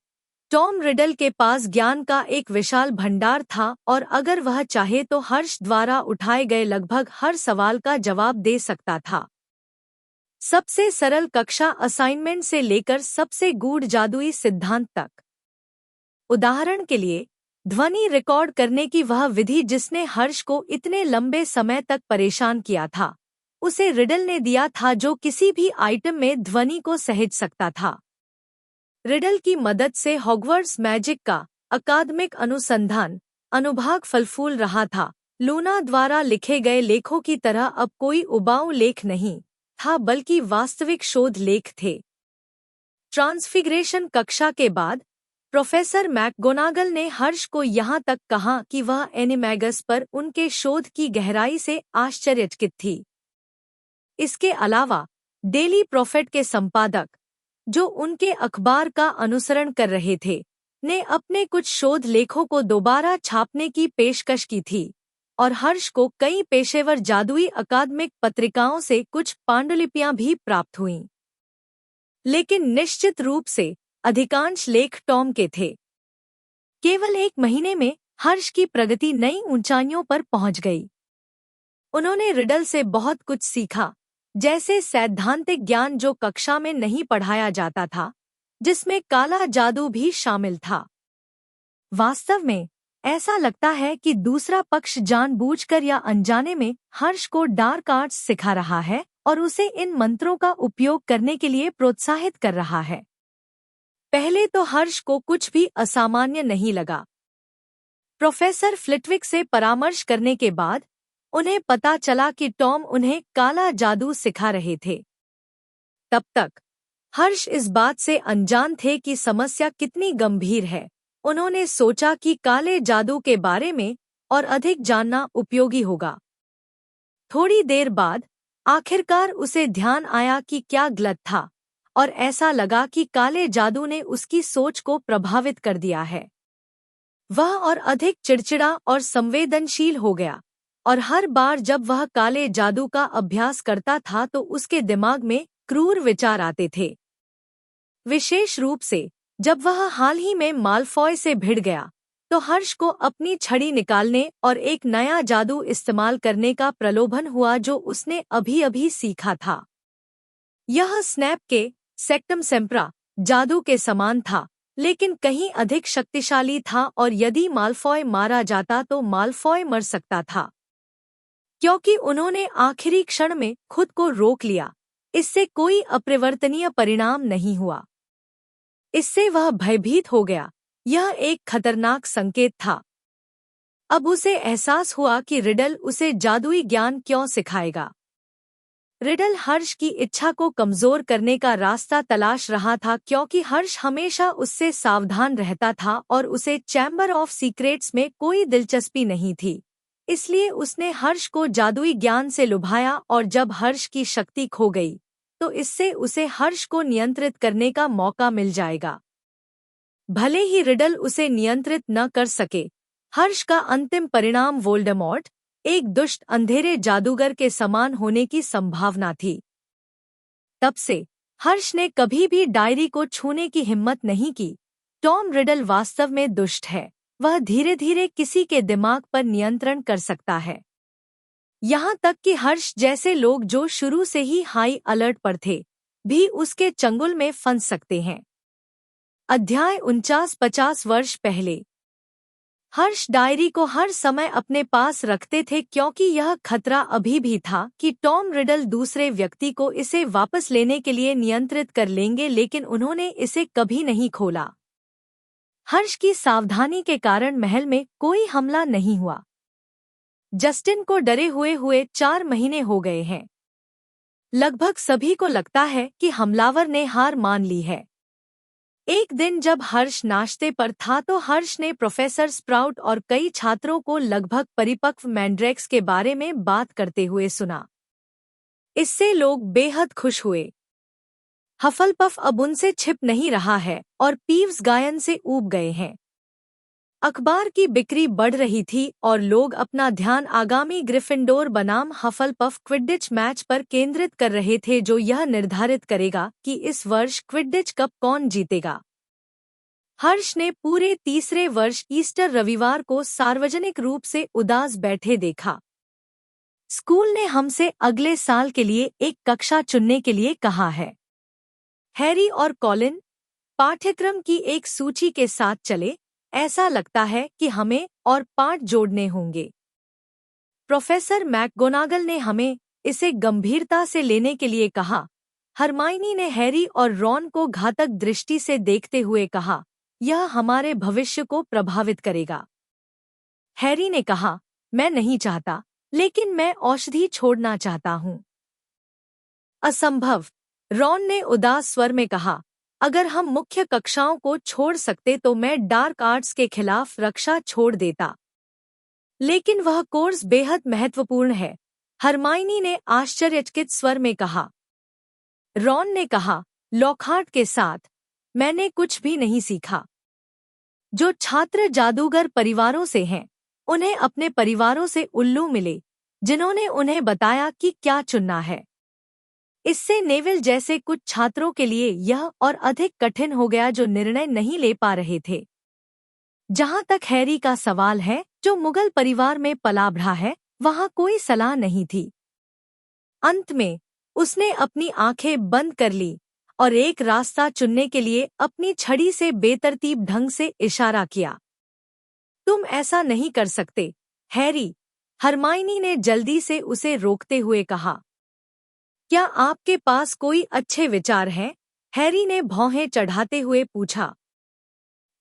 टॉम रिडल के पास ज्ञान का एक विशाल भंडार था और अगर वह चाहे तो हर्ष द्वारा उठाए गए लगभग हर सवाल का जवाब दे सकता था। सबसे सरल कक्षा असाइनमेंट से लेकर सबसे गूढ़ जादुई सिद्धांत तक। उदाहरण के लिए ध्वनि रिकॉर्ड करने की वह विधि जिसने हर्ष को इतने लंबे समय तक परेशान किया था, उसे रिडल ने दिया था जो किसी भी आइटम में ध्वनि को सहेज सकता था। रिडल की मदद से हॉगवर्ट्स मैजिक का अकादमिक अनुसंधान अनुभाग फलफूल रहा था। लूना द्वारा लिखे गए लेखों की तरह अब कोई उबाऊ लेख नहीं था, बल्कि वास्तविक शोध लेख थे। ट्रांसफिगरेशन कक्षा के बाद प्रोफेसर मैकगोनागल ने हर्ष को यहाँ तक कहा कि वह एनिमैगस पर उनके शोध की गहराई से आश्चर्यचकित थी। इसके अलावा डेली प्रोफेट के संपादक, जो उनके अखबार का अनुसरण कर रहे थे, ने अपने कुछ शोध लेखों को दोबारा छापने की पेशकश की थी और हर्ष को कई पेशेवर जादुई अकादमिक पत्रिकाओं से कुछ पांडुलिपियां भी प्राप्त हुईं। लेकिन निश्चित रूप से अधिकांश लेख टॉम के थे। केवल 1 महीने में हर्ष की प्रगति नई ऊंचाइयों पर पहुंच गई। उन्होंने रिडल से बहुत कुछ सीखा, जैसे सैद्धांतिक ज्ञान जो कक्षा में नहीं पढ़ाया जाता था, जिसमें काला जादू भी शामिल था। वास्तव में ऐसा लगता है कि दूसरा पक्ष जानबूझकर या अनजाने में हर्ष को डार्क आर्ट्स सिखा रहा है और उसे इन मंत्रों का उपयोग करने के लिए प्रोत्साहित कर रहा है। पहले तो हर्ष को कुछ भी असामान्य नहीं लगा। प्रोफेसर फ्लिटविक से परामर्श करने के बाद उन्हें पता चला कि टॉम उन्हें काला जादू सिखा रहे थे। तब तक हर्ष इस बात से अनजान थे कि समस्या कितनी गंभीर है। उन्होंने सोचा कि काले जादू के बारे में और अधिक जानना उपयोगी होगा। थोड़ी देर बाद आखिरकार उसे ध्यान आया कि क्या गलत था, और ऐसा लगा कि काले जादू ने उसकी सोच को प्रभावित कर दिया है। वह और अधिक चिड़चिड़ा और संवेदनशील हो गया, और हर बार जब वह काले जादू का अभ्यास करता था तो उसके दिमाग में क्रूर विचार आते थे। विशेष रूप से जब वह हाल ही में मालफॉय से भिड़ गया, तो हर्ष को अपनी छड़ी निकालने और एक नया जादू इस्तेमाल करने का प्रलोभन हुआ जो उसने अभी-अभी सीखा था। यह स्नैप के सेक्टम सेम्प्रा जादू के समान था, लेकिन कहीं अधिक शक्तिशाली था, और यदि मालफॉय मारा जाता तो मालफॉय मर सकता था। क्योंकि उन्होंने आखिरी क्षण में खुद को रोक लिया, इससे कोई अपरिवर्तनीय परिणाम नहीं हुआ। इससे वह भयभीत हो गया। यह एक खतरनाक संकेत था। अब उसे एहसास हुआ कि रिडल उसे जादुई ज्ञान क्यों सिखाएगा। रिडल हर्ष की इच्छा को कमजोर करने का रास्ता तलाश रहा था, क्योंकि हर्ष हमेशा उससे सावधान रहता था और उसे चैम्बर ऑफ सीक्रेट्स में कोई दिलचस्पी नहीं थी। इसलिए उसने हर्ष को जादुई ज्ञान से लुभाया, और जब हर्ष की शक्ति खो गई तो इससे उसे हर्ष को नियंत्रित करने का मौका मिल जाएगा। भले ही रिडल उसे नियंत्रित न कर सके, हर्ष का अंतिम परिणाम वोल्डेमॉर्ट, एक दुष्ट अंधेरे जादूगर के समान होने की संभावना थी। तब से हर्ष ने कभी भी डायरी को छूने की हिम्मत नहीं की। टॉम रिडल वास्तव में दुष्ट है। वह धीरे धीरे किसी के दिमाग पर नियंत्रण कर सकता है, यहाँ तक कि हर्ष जैसे लोग जो शुरू से ही हाई अलर्ट पर थे भी उसके चंगुल में फंस सकते हैं। अध्याय 49। वर्ष पहले हर्ष डायरी को हर समय अपने पास रखते थे, क्योंकि यह खतरा अभी भी था कि टॉम रिडल दूसरे व्यक्ति को इसे वापस लेने के लिए नियंत्रित कर लेंगे, लेकिन उन्होंने इसे कभी नहीं खोला। हर्ष की सावधानी के कारण महल में कोई हमला नहीं हुआ। जस्टिन को डरे हुए 4 महीने हो गए हैं। लगभग सभी को लगता है कि हमलावर ने हार मान ली है। एक दिन जब हर्ष नाश्ते पर था तो हर्ष ने प्रोफेसर स्प्राउट और कई छात्रों को लगभग परिपक्व मैंड्रेक्स के बारे में बात करते हुए सुना। इससे लोग बेहद खुश हुए। हफलपफ अब उनसे छिप नहीं रहा है और पीव्स गायन से ऊब गए हैं। अखबार की बिक्री बढ़ रही थी और लोग अपना ध्यान आगामी ग्रिफिंडोर बनाम हफलपफ क्विडिच मैच पर केंद्रित कर रहे थे, जो यह निर्धारित करेगा कि इस वर्ष क्विडिच कप कौन जीतेगा। हर्ष ने पूरे तीसरे वर्ष ईस्टर रविवार को सार्वजनिक रूप से उदास बैठे देखा। स्कूल ने हमसे अगले साल के लिए एक कक्षा चुनने के लिए कहा है। हैरी और कॉलिन पाठ्यक्रम की एक सूची के साथ चले। ऐसा लगता है कि हमें और पाठ जोड़ने होंगे। प्रोफेसर मैकगोनागल ने हमें इसे गंभीरता से लेने के लिए कहा। हरमाइनी ने हैरी और रॉन को घातक दृष्टि से देखते हुए कहा, यह हमारे भविष्य को प्रभावित करेगा। हैरी ने कहा, मैं नहीं चाहता, लेकिन मैं औषधि छोड़ना चाहता हूँ। असंभव, रॉन ने उदास स्वर में कहा। अगर हम मुख्य कक्षाओं को छोड़ सकते तो मैं डार्क आर्ट्स के खिलाफ रक्षा छोड़ देता। लेकिन वह कोर्स बेहद महत्वपूर्ण है, हरमाइनी ने आश्चर्यचकित स्वर में कहा। रॉन ने कहा, लॉकहार्ट के साथ मैंने कुछ भी नहीं सीखा। जो छात्र जादूगर परिवारों से हैं, उन्हें अपने परिवारों से उल्लू मिले, जिन्होंने उन्हें बताया कि क्या चुनना है। इससे नेविल जैसे कुछ छात्रों के लिए यह और अधिक कठिन हो गया, जो निर्णय नहीं ले पा रहे थे। जहां तक हैरी का सवाल है, जो मुगल परिवार में पला बढ़ा है, वहां कोई सलाह नहीं थी। अंत में उसने अपनी आंखें बंद कर ली और एक रास्ता चुनने के लिए अपनी छड़ी से बेतरतीब ढंग से इशारा किया। तुम ऐसा नहीं कर सकते, हैरी, हरमाइनी ने जल्दी से उसे रोकते हुए कहा। क्या आपके पास कोई अच्छे विचार हैं? हैरी ने भौहें चढ़ाते हुए पूछा।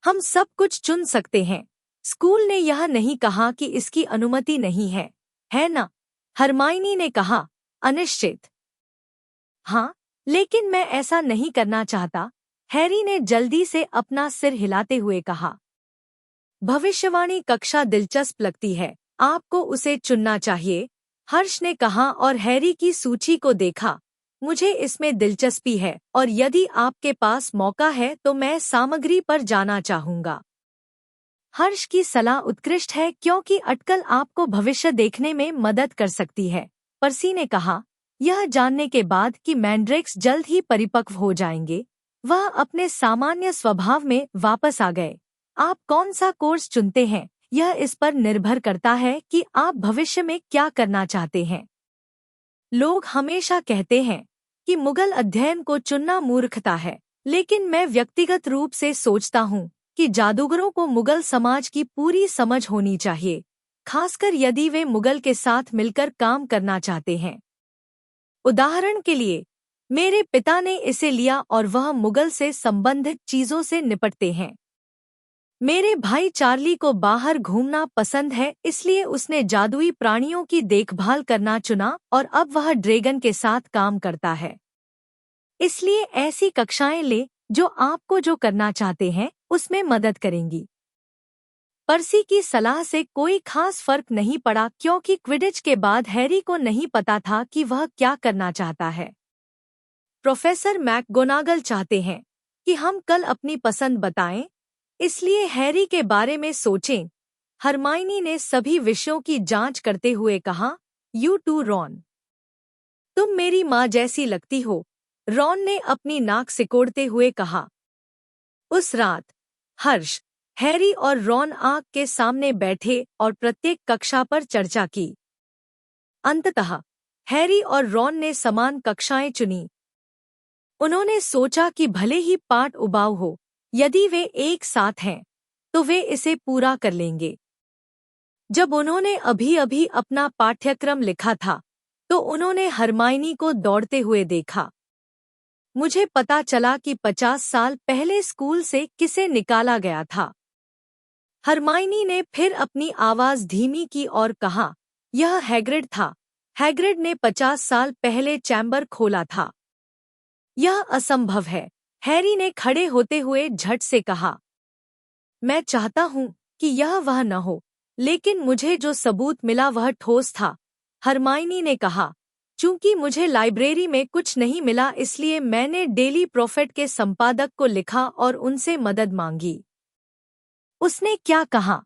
हम सब कुछ चुन सकते हैं। स्कूल ने यह नहीं कहा कि इसकी अनुमति नहीं है ना? हरमाइनी ने कहा, अनिश्चित। हाँ, लेकिन मैं ऐसा नहीं करना चाहता, हैरी ने जल्दी से अपना सिर हिलाते हुए कहा। भविष्यवाणी कक्षा दिलचस्प लगती है, आपको उसे चुनना चाहिए, हर्ष ने कहा और हैरी की सूची को देखा। मुझे इसमें दिलचस्पी है और यदि आपके पास मौका है तो मैं सामग्री पर जाना चाहूंगा। हर्ष की सलाह उत्कृष्ट है क्योंकि अटकल आपको भविष्य देखने में मदद कर सकती है, पर्सी ने कहा। यह जानने के बाद कि मैंड्रेक्स जल्द ही परिपक्व हो जाएंगे, वह अपने सामान्य स्वभाव में वापस आ गए। आप कौन सा कोर्स चुनते हैं, यह इस पर निर्भर करता है कि आप भविष्य में क्या करना चाहते हैं। लोग हमेशा कहते हैं कि मुगल अध्ययन को चुनना मूर्खता है, लेकिन मैं व्यक्तिगत रूप से सोचता हूँ कि जादूगरों को मुगल समाज की पूरी समझ होनी चाहिए, खासकर यदि वे मुगल के साथ मिलकर काम करना चाहते हैं। उदाहरण के लिए, मेरे पिता ने इसे लिया और वह मुगल से संबंधित चीजों से निपटते हैं। मेरे भाई चार्ली को बाहर घूमना पसंद है, इसलिए उसने जादुई प्राणियों की देखभाल करना चुना और अब वह ड्रैगन के साथ काम करता है। इसलिए ऐसी कक्षाएं ले जो आपको जो करना चाहते हैं उसमें मदद करेंगी। पर्सी की सलाह से कोई खास फर्क नहीं पड़ा क्योंकि क्विडिच के बाद हैरी को नहीं पता था कि वह क्या करना चाहता है। प्रोफेसर मैकगोनागल चाहते हैं कि हम कल अपनी पसंद बताएं, इसलिए हैरी के बारे में सोचें, हरमाइनी ने सभी विषयों की जांच करते हुए कहा। यू टू रॉन, तुम मेरी माँ जैसी लगती हो, रॉन ने अपनी नाक सिकोड़ते हुए कहा। उस रात हर्ष, हैरी और रॉन आग के सामने बैठे और प्रत्येक कक्षा पर चर्चा की। अंततः हैरी और रॉन ने समान कक्षाएं चुनी। उन्होंने सोचा कि भले ही पाठ उबाऊ हो, यदि वे एक साथ हैं तो वे इसे पूरा कर लेंगे। जब उन्होंने अभी-अभी अपना पाठ्यक्रम लिखा था तो उन्होंने हरमाइनी को दौड़ते हुए देखा। मुझे पता चला कि 50 साल पहले स्कूल से किसे निकाला गया था। हरमाइनी ने फिर अपनी आवाज धीमी की और कहा, यह हैग्रिड था। हैग्रिड ने 50 साल पहले चैम्बर खोला था। यह असंभव है, हैरी ने खड़े होते हुए झट से कहा। मैं चाहता हूँ कि यह वह न हो, लेकिन मुझे जो सबूत मिला वह ठोस था, हरमाइनी ने कहा। चूंकि मुझे लाइब्रेरी में कुछ नहीं मिला, इसलिए मैंने डेली प्रोफेट के संपादक को लिखा और उनसे मदद मांगी। उसने क्या कहा?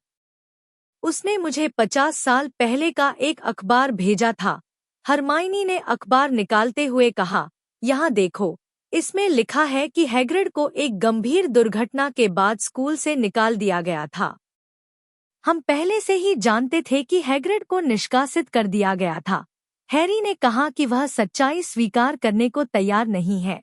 उसने मुझे 50 साल पहले का एक अखबार भेजा था, हरमाइनी ने अखबार निकालते हुए कहा। यहाँ देखो, इसमें लिखा है कि हैग्रिड को एक गंभीर दुर्घटना के बाद स्कूल से निकाल दिया गया था। हम पहले से ही जानते थे कि हैग्रिड को निष्कासित कर दिया गया था। हैरी ने कहा कि वह सच्चाई स्वीकार करने को तैयार नहीं है।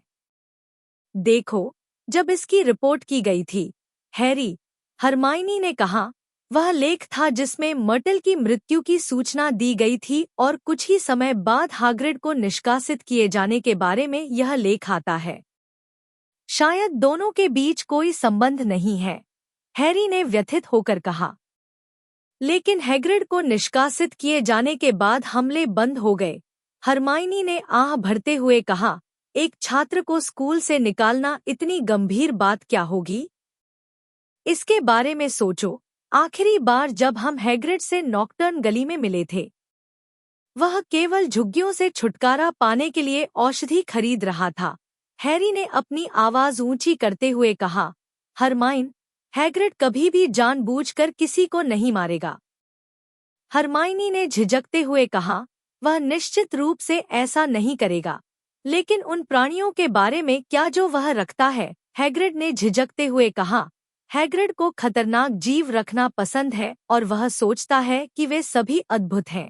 देखो, जब इसकी रिपोर्ट की गई थी, हैरी, हरमाइनी ने कहा, वह लेख था जिसमें मर्टल की मृत्यु की सूचना दी गई थी और कुछ ही समय बाद हैग्रिड को निष्कासित किए जाने के बारे में यह लेख आता है। शायद दोनों के बीच कोई संबंध नहीं है, हैरी ने व्यथित होकर कहा। लेकिन हैग्रिड को निष्कासित किए जाने के बाद हमले बंद हो गए, हरमाइनी ने आह भरते हुए कहा। एक छात्र को स्कूल से निकालना इतनी गंभीर बात क्या होगी? इसके बारे में सोचो, आखिरी बार जब हम हैग्रिड से नॉक्टर्न गली में मिले थे, वह केवल झुग्गियों से छुटकारा पाने के लिए औषधि खरीद रहा था। हैरी ने अपनी आवाज ऊंची करते हुए कहा। हरमाइन, हैग्रिड कभी भी जानबूझकर किसी को नहीं मारेगा। हरमाइनी ने झिझकते हुए कहा, वह निश्चित रूप से ऐसा नहीं करेगा। लेकिन उन प्राणियों के बारे में क्या जो वह रखता है? हैग्रिड ने झिझकते हुए कहा। हैग्रिड को खतरनाक जीव रखना पसंद है और वह सोचता है कि वे सभी अद्भुत हैं।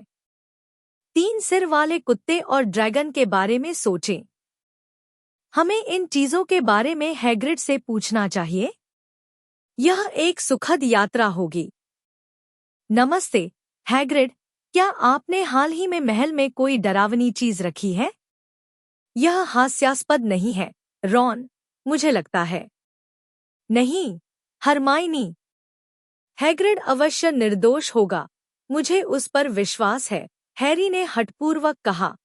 3 सिर वाले कुत्ते और ड्रैगन के बारे में सोचें। हमें इन चीजों के बारे में हैग्रिड से पूछना चाहिए। यह एक सुखद यात्रा होगी। नमस्ते हैग्रिड, क्या आपने हाल ही में महल में कोई डरावनी चीज रखी है? यह हास्यास्पद नहीं है, रॉन, मुझे लगता है। नहीं, हरमाइनी। हैग्रिड अवश्य निर्दोष होगा, मुझे उस पर विश्वास है, हैरी ने हठपूर्वक कहा।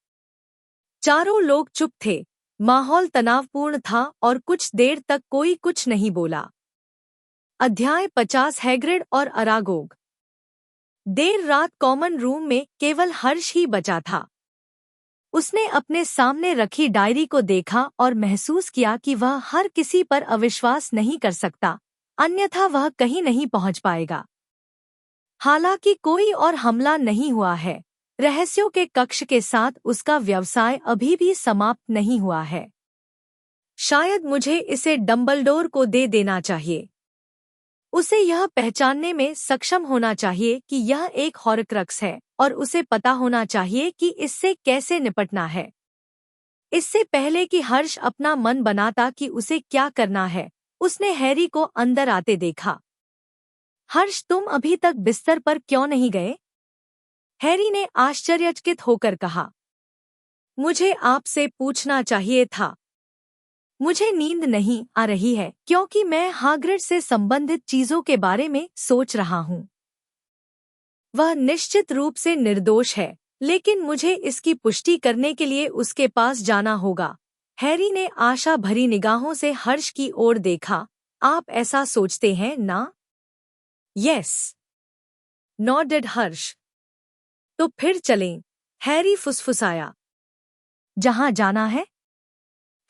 चारों लोग चुप थे। माहौल तनावपूर्ण था और कुछ देर तक कोई कुछ नहीं बोला। अध्याय 50 हैग्रिड और अरागोग। देर रात कॉमन रूम में केवल हर्ष ही बचा था। उसने अपने सामने रखी डायरी को देखा और महसूस किया कि वह हर किसी पर अविश्वास नहीं कर सकता, अन्यथा वह कहीं नहीं पहुंच पाएगा। हालांकि कोई और हमला नहीं हुआ है, रहस्यों के कक्ष के साथ उसका व्यवसाय अभी भी समाप्त नहीं हुआ है। शायद मुझे इसे डंबलडोर को दे देना चाहिए। उसे यह पहचानने में सक्षम होना चाहिए कि यह एक हॉरक्रक्स है और उसे पता होना चाहिए कि इससे कैसे निपटना है। इससे पहले कि हर्ष अपना मन बनाता कि उसे क्या करना है, उसने हैरी को अंदर आते देखा। हर्ष, तुम अभी तक बिस्तर पर क्यों नहीं गए? हैरी ने आश्चर्यचकित होकर कहा। मुझे आपसे पूछना चाहिए था। मुझे नींद नहीं आ रही है क्योंकि मैं हैग्रिड से संबंधित चीजों के बारे में सोच रहा हूँ। वह निश्चित रूप से निर्दोष है, लेकिन मुझे इसकी पुष्टि करने के लिए उसके पास जाना होगा। हैरी ने आशा भरी निगाहों से हर्ष की ओर देखा। आप ऐसा सोचते हैं ना? यस, नॉडेड हर्ष। तो फिर चलें, हैरी फुसफुसाया। जहां जाना है?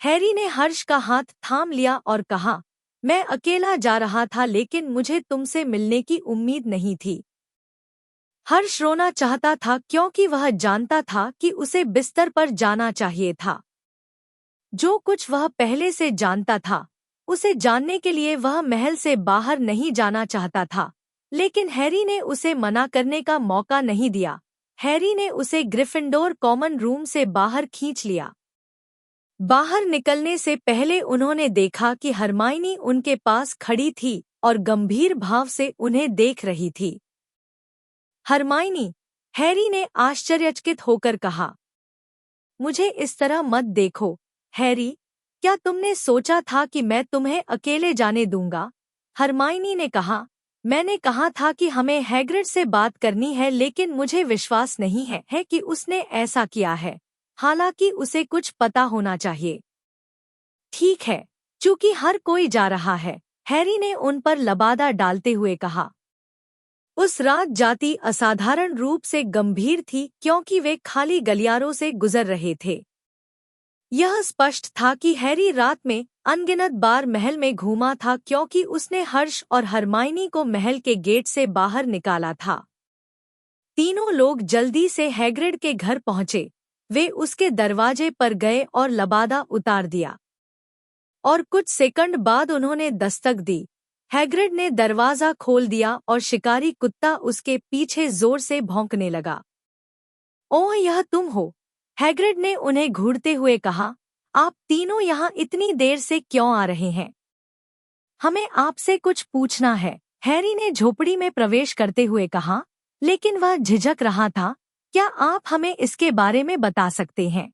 हैरी ने हर्ष का हाथ थाम लिया और कहा, मैं अकेला जा रहा था लेकिन मुझे तुमसे मिलने की उम्मीद नहीं थी। हर्ष रोना चाहता था क्योंकि वह जानता था कि उसे बिस्तर पर जाना चाहिए था। जो कुछ वह पहले से जानता था, उसे जानने के लिए वह महल से बाहर नहीं जाना चाहता था, लेकिन हैरी ने उसे मना करने का मौका नहीं दिया। हैरी ने उसे ग्रिफिंडोर कॉमन रूम से बाहर खींच लिया। बाहर निकलने से पहले उन्होंने देखा कि हरमाइनी उनके पास खड़ी थी और गंभीर भाव से उन्हें देख रही थी। हरमाइनी, हैरी ने आश्चर्यचकित होकर कहा। मुझे इस तरह मत देखो, हैरी, क्या तुमने सोचा था कि मैं तुम्हें अकेले जाने दूंगा? हरमाइनी ने कहा, मैंने कहा था कि हमें हैग्रिड से बात करनी है लेकिन मुझे विश्वास नहीं है कि उसने ऐसा किया है, हालांकि उसे कुछ पता होना चाहिए। ठीक है, चूंकि हर कोई जा रहा है, हैरी ने उन पर लबादा डालते हुए कहा। उस रात जाती असाधारण रूप से गंभीर थी क्योंकि वे खाली गलियारों से गुजर रहे थे। यह स्पष्ट था कि हैरी रात में अनगिनत बार महल में घूमा था क्योंकि उसने हर्ष और हरमाइनी को महल के गेट से बाहर निकाला था। तीनों लोग जल्दी से हैग्रिड के घर पहुंचे। वे उसके दरवाजे पर गए और लबादा उतार दिया और कुछ सेकंड बाद उन्होंने दस्तक दी। हैग्रिड ने दरवाजा खोल दिया और शिकारी कुत्ता उसके पीछे जोर से भौंकने लगा। ओह, यह तुम हो? हैग्रिड ने उन्हें घूरते हुए कहा। आप तीनों यहाँ इतनी देर से क्यों आ रहे हैं? हमें आपसे कुछ पूछना है, हैरी ने झोपड़ी में प्रवेश करते हुए कहा, लेकिन वह झिझक रहा था। क्या आप हमें इसके बारे में बता सकते हैं?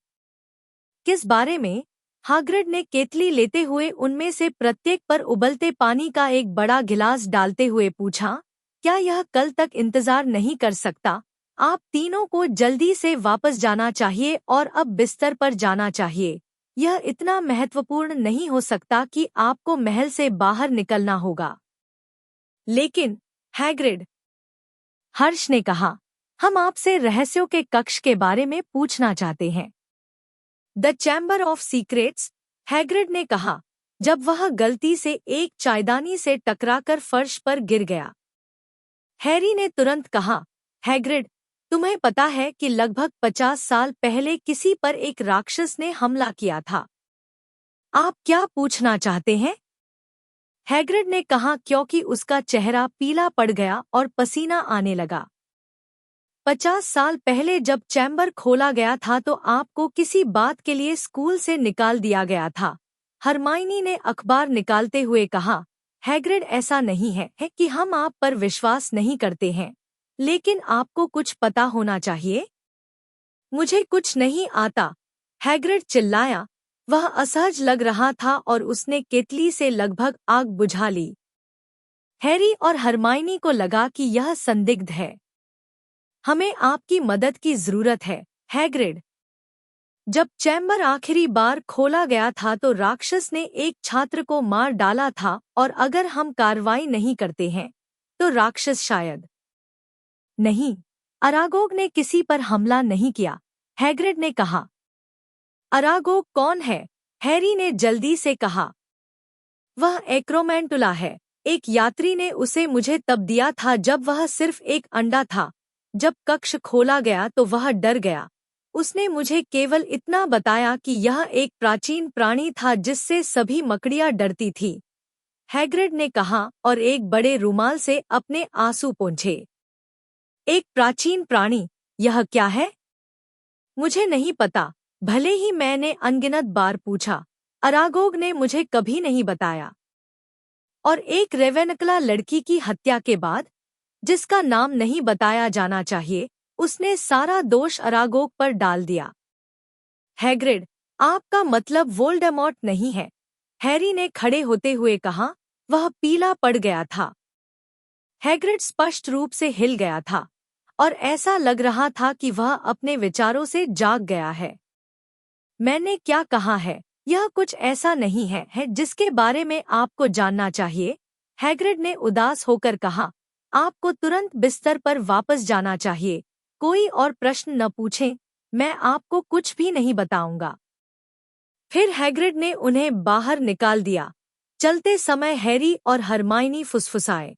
किस बारे में? हैग्रिड ने केतली लेते हुए उनमें से प्रत्येक पर उबलते पानी का एक बड़ा गिलास डालते हुए पूछा। क्या यह कल तक इंतजार नहीं कर सकता? आप तीनों को जल्दी से वापस जाना चाहिए और अब बिस्तर पर जाना चाहिए। यह इतना महत्वपूर्ण नहीं हो सकता कि आपको महल से बाहर निकलना होगा। लेकिन हैग्रिड, हर्ष ने कहा, हम आपसे रहस्यों के कक्ष के बारे में पूछना चाहते हैं। The chamber of secrets, Hagrid ने कहा, जब वह गलती से एक चायदानी से टकराकर फर्श पर गिर गया। हैरी ने तुरंत कहा, हैग्रिड, तुम्हें पता है कि लगभग 50 साल पहले किसी पर एक राक्षस ने हमला किया था। आप क्या पूछना चाहते हैं? हैग्रिड ने कहा क्योंकि उसका चेहरा पीला पड़ गया और पसीना आने लगा। 50 साल पहले जब चैम्बर खोला गया था तो आपको किसी बात के लिए स्कूल से निकाल दिया गया था। हरमाइनी ने अखबार निकालते हुए कहा, हैग्रिड, ऐसा नहीं है कि हम आप पर विश्वास नहीं करते हैं, लेकिन आपको कुछ पता होना चाहिए। मुझे कुछ नहीं आता, हैग्रिड चिल्लाया। वह असहज लग रहा था और उसने केतली से लगभग आग बुझा ली। हैरी और हरमाइनी को लगा कि यह संदिग्ध है। हमें आपकी मदद की जरूरत है, हैग्रिड। जब चैम्बर आखिरी बार खोला गया था तो राक्षस ने एक छात्र को मार डाला था और अगर हम कार्रवाई नहीं करते हैं तो राक्षस शायद। नहीं, अरागोग ने किसी पर हमला नहीं किया, हैग्रिड ने कहा। अरागोग कौन है? हैरी ने जल्दी से कहा। वह एक्रोमेंटुला है। एक यात्री ने उसे मुझे तब दिया था जब वह सिर्फ एक अंडा था। जब कक्ष खोला गया तो वह डर गया। उसने मुझे केवल इतना बताया कि यह एक प्राचीन प्राणी था जिससे सभी मकड़ियां डरती थी, हैग्रिड ने कहा और एक बड़े रुमाल से अपने आंसू पोंछे। एक प्राचीन प्राणी, यह क्या है? मुझे नहीं पता, भले ही मैंने अनगिनत बार पूछा। अरागोग ने मुझे कभी नहीं बताया। और एक रेवेनक्ला लड़की की हत्या के बाद, जिसका नाम नहीं बताया जाना चाहिए, उसने सारा दोष अरागोग पर डाल दिया। हैग्रिड, आपका मतलब वोल्डेमॉर्ट नहीं है, हैरी ने खड़े होते हुए कहा। वह पीला पड़ गया था। हैग्रिड स्पष्ट रूप से हिल गया था और ऐसा लग रहा था कि वह अपने विचारों से जाग गया है। मैंने क्या कहा है? यह कुछ ऐसा नहीं है जिसके बारे में आपको जानना चाहिए, हैग्रिड ने उदास होकर कहा। आपको तुरंत बिस्तर पर वापस जाना चाहिए। कोई और प्रश्न न पूछें, मैं आपको कुछ भी नहीं बताऊंगा। फिर हैग्रिड ने उन्हें बाहर निकाल दिया। चलते समय हैरी और हरमाइनी फुसफुसाए।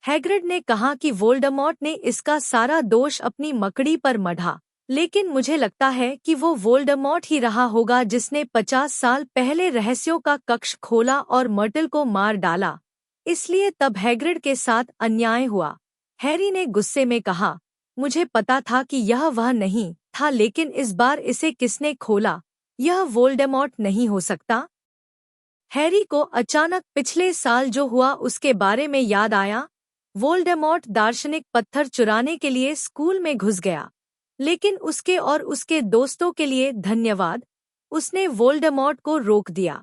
हैग्रिड ने कहा कि वोल्डेमॉर्ट ने इसका सारा दोष अपनी मकड़ी पर मढ़ा, लेकिन मुझे लगता है कि वो वोल्डेमॉर्ट ही रहा होगा जिसने 50 साल पहले रहस्यों का कक्ष खोला और मर्टल को मार डाला। इसलिए तब हैग्रिड के साथ अन्याय हुआ, हैरी ने गुस्से में कहा। मुझे पता था कि यह वह नहीं था, लेकिन इस बार इसे किसने खोला? यह वोल्डेमॉर्ट नहीं हो सकता। हैरी को अचानक पिछले साल जो हुआ उसके बारे में याद आया। वोल्डेमॉर्ट दार्शनिक पत्थर चुराने के लिए स्कूल में घुस गया, लेकिन उसके और उसके दोस्तों के लिए धन्यवाद, उसने वोल्डेमॉर्ट को रोक दिया।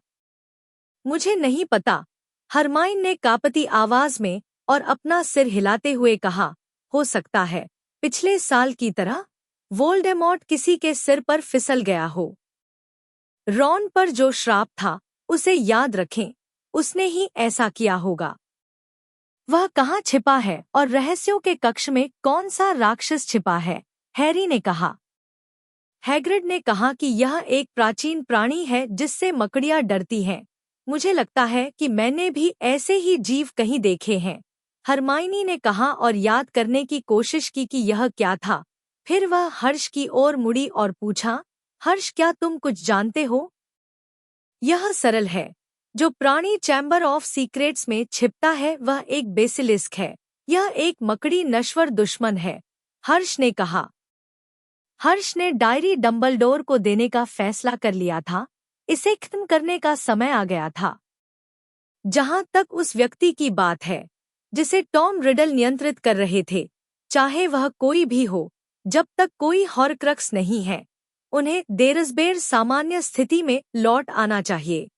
मुझे नहीं पता, हरमाइन ने कांपती आवाज में और अपना सिर हिलाते हुए कहा। हो सकता है पिछले साल की तरह वोल्डेमॉर्ट किसी के सिर पर फिसल गया हो। रॉन पर जो श्राप था उसे याद रखें, उसने ही ऐसा किया होगा। वह कहाँ छिपा है और रहस्यों के कक्ष में कौन सा राक्षस छिपा है? हैरी ने कहा। हैग्रिड ने कहा कि यह एक प्राचीन प्राणी है जिससे मकड़ियां डरती हैं। मुझे लगता है कि मैंने भी ऐसे ही जीव कहीं देखे हैं, हरमाइनी ने कहा और याद करने की कोशिश की कि यह क्या था। फिर वह हर्ष की ओर मुड़ी और पूछा, हर्ष, क्या तुम कुछ जानते हो? यह सरल है। जो प्राणी चैम्बर ऑफ सीक्रेट्स में छिपता है वह एक बेसिलिस्क है। यह एक मकड़ी नश्वर दुश्मन है, हर्ष ने कहा। हर्ष ने डायरी डंबलडोर को देने का फैसला कर लिया था। इसे खत्म करने का समय आ गया था। जहां तक उस व्यक्ति की बात है जिसे टॉम रिडल नियंत्रित कर रहे थे, चाहे वह कोई भी हो, जब तक कोई हॉरक्रक्स नहीं है, उन्हें देरसबेर सामान्य स्थिति में लौट आना चाहिए।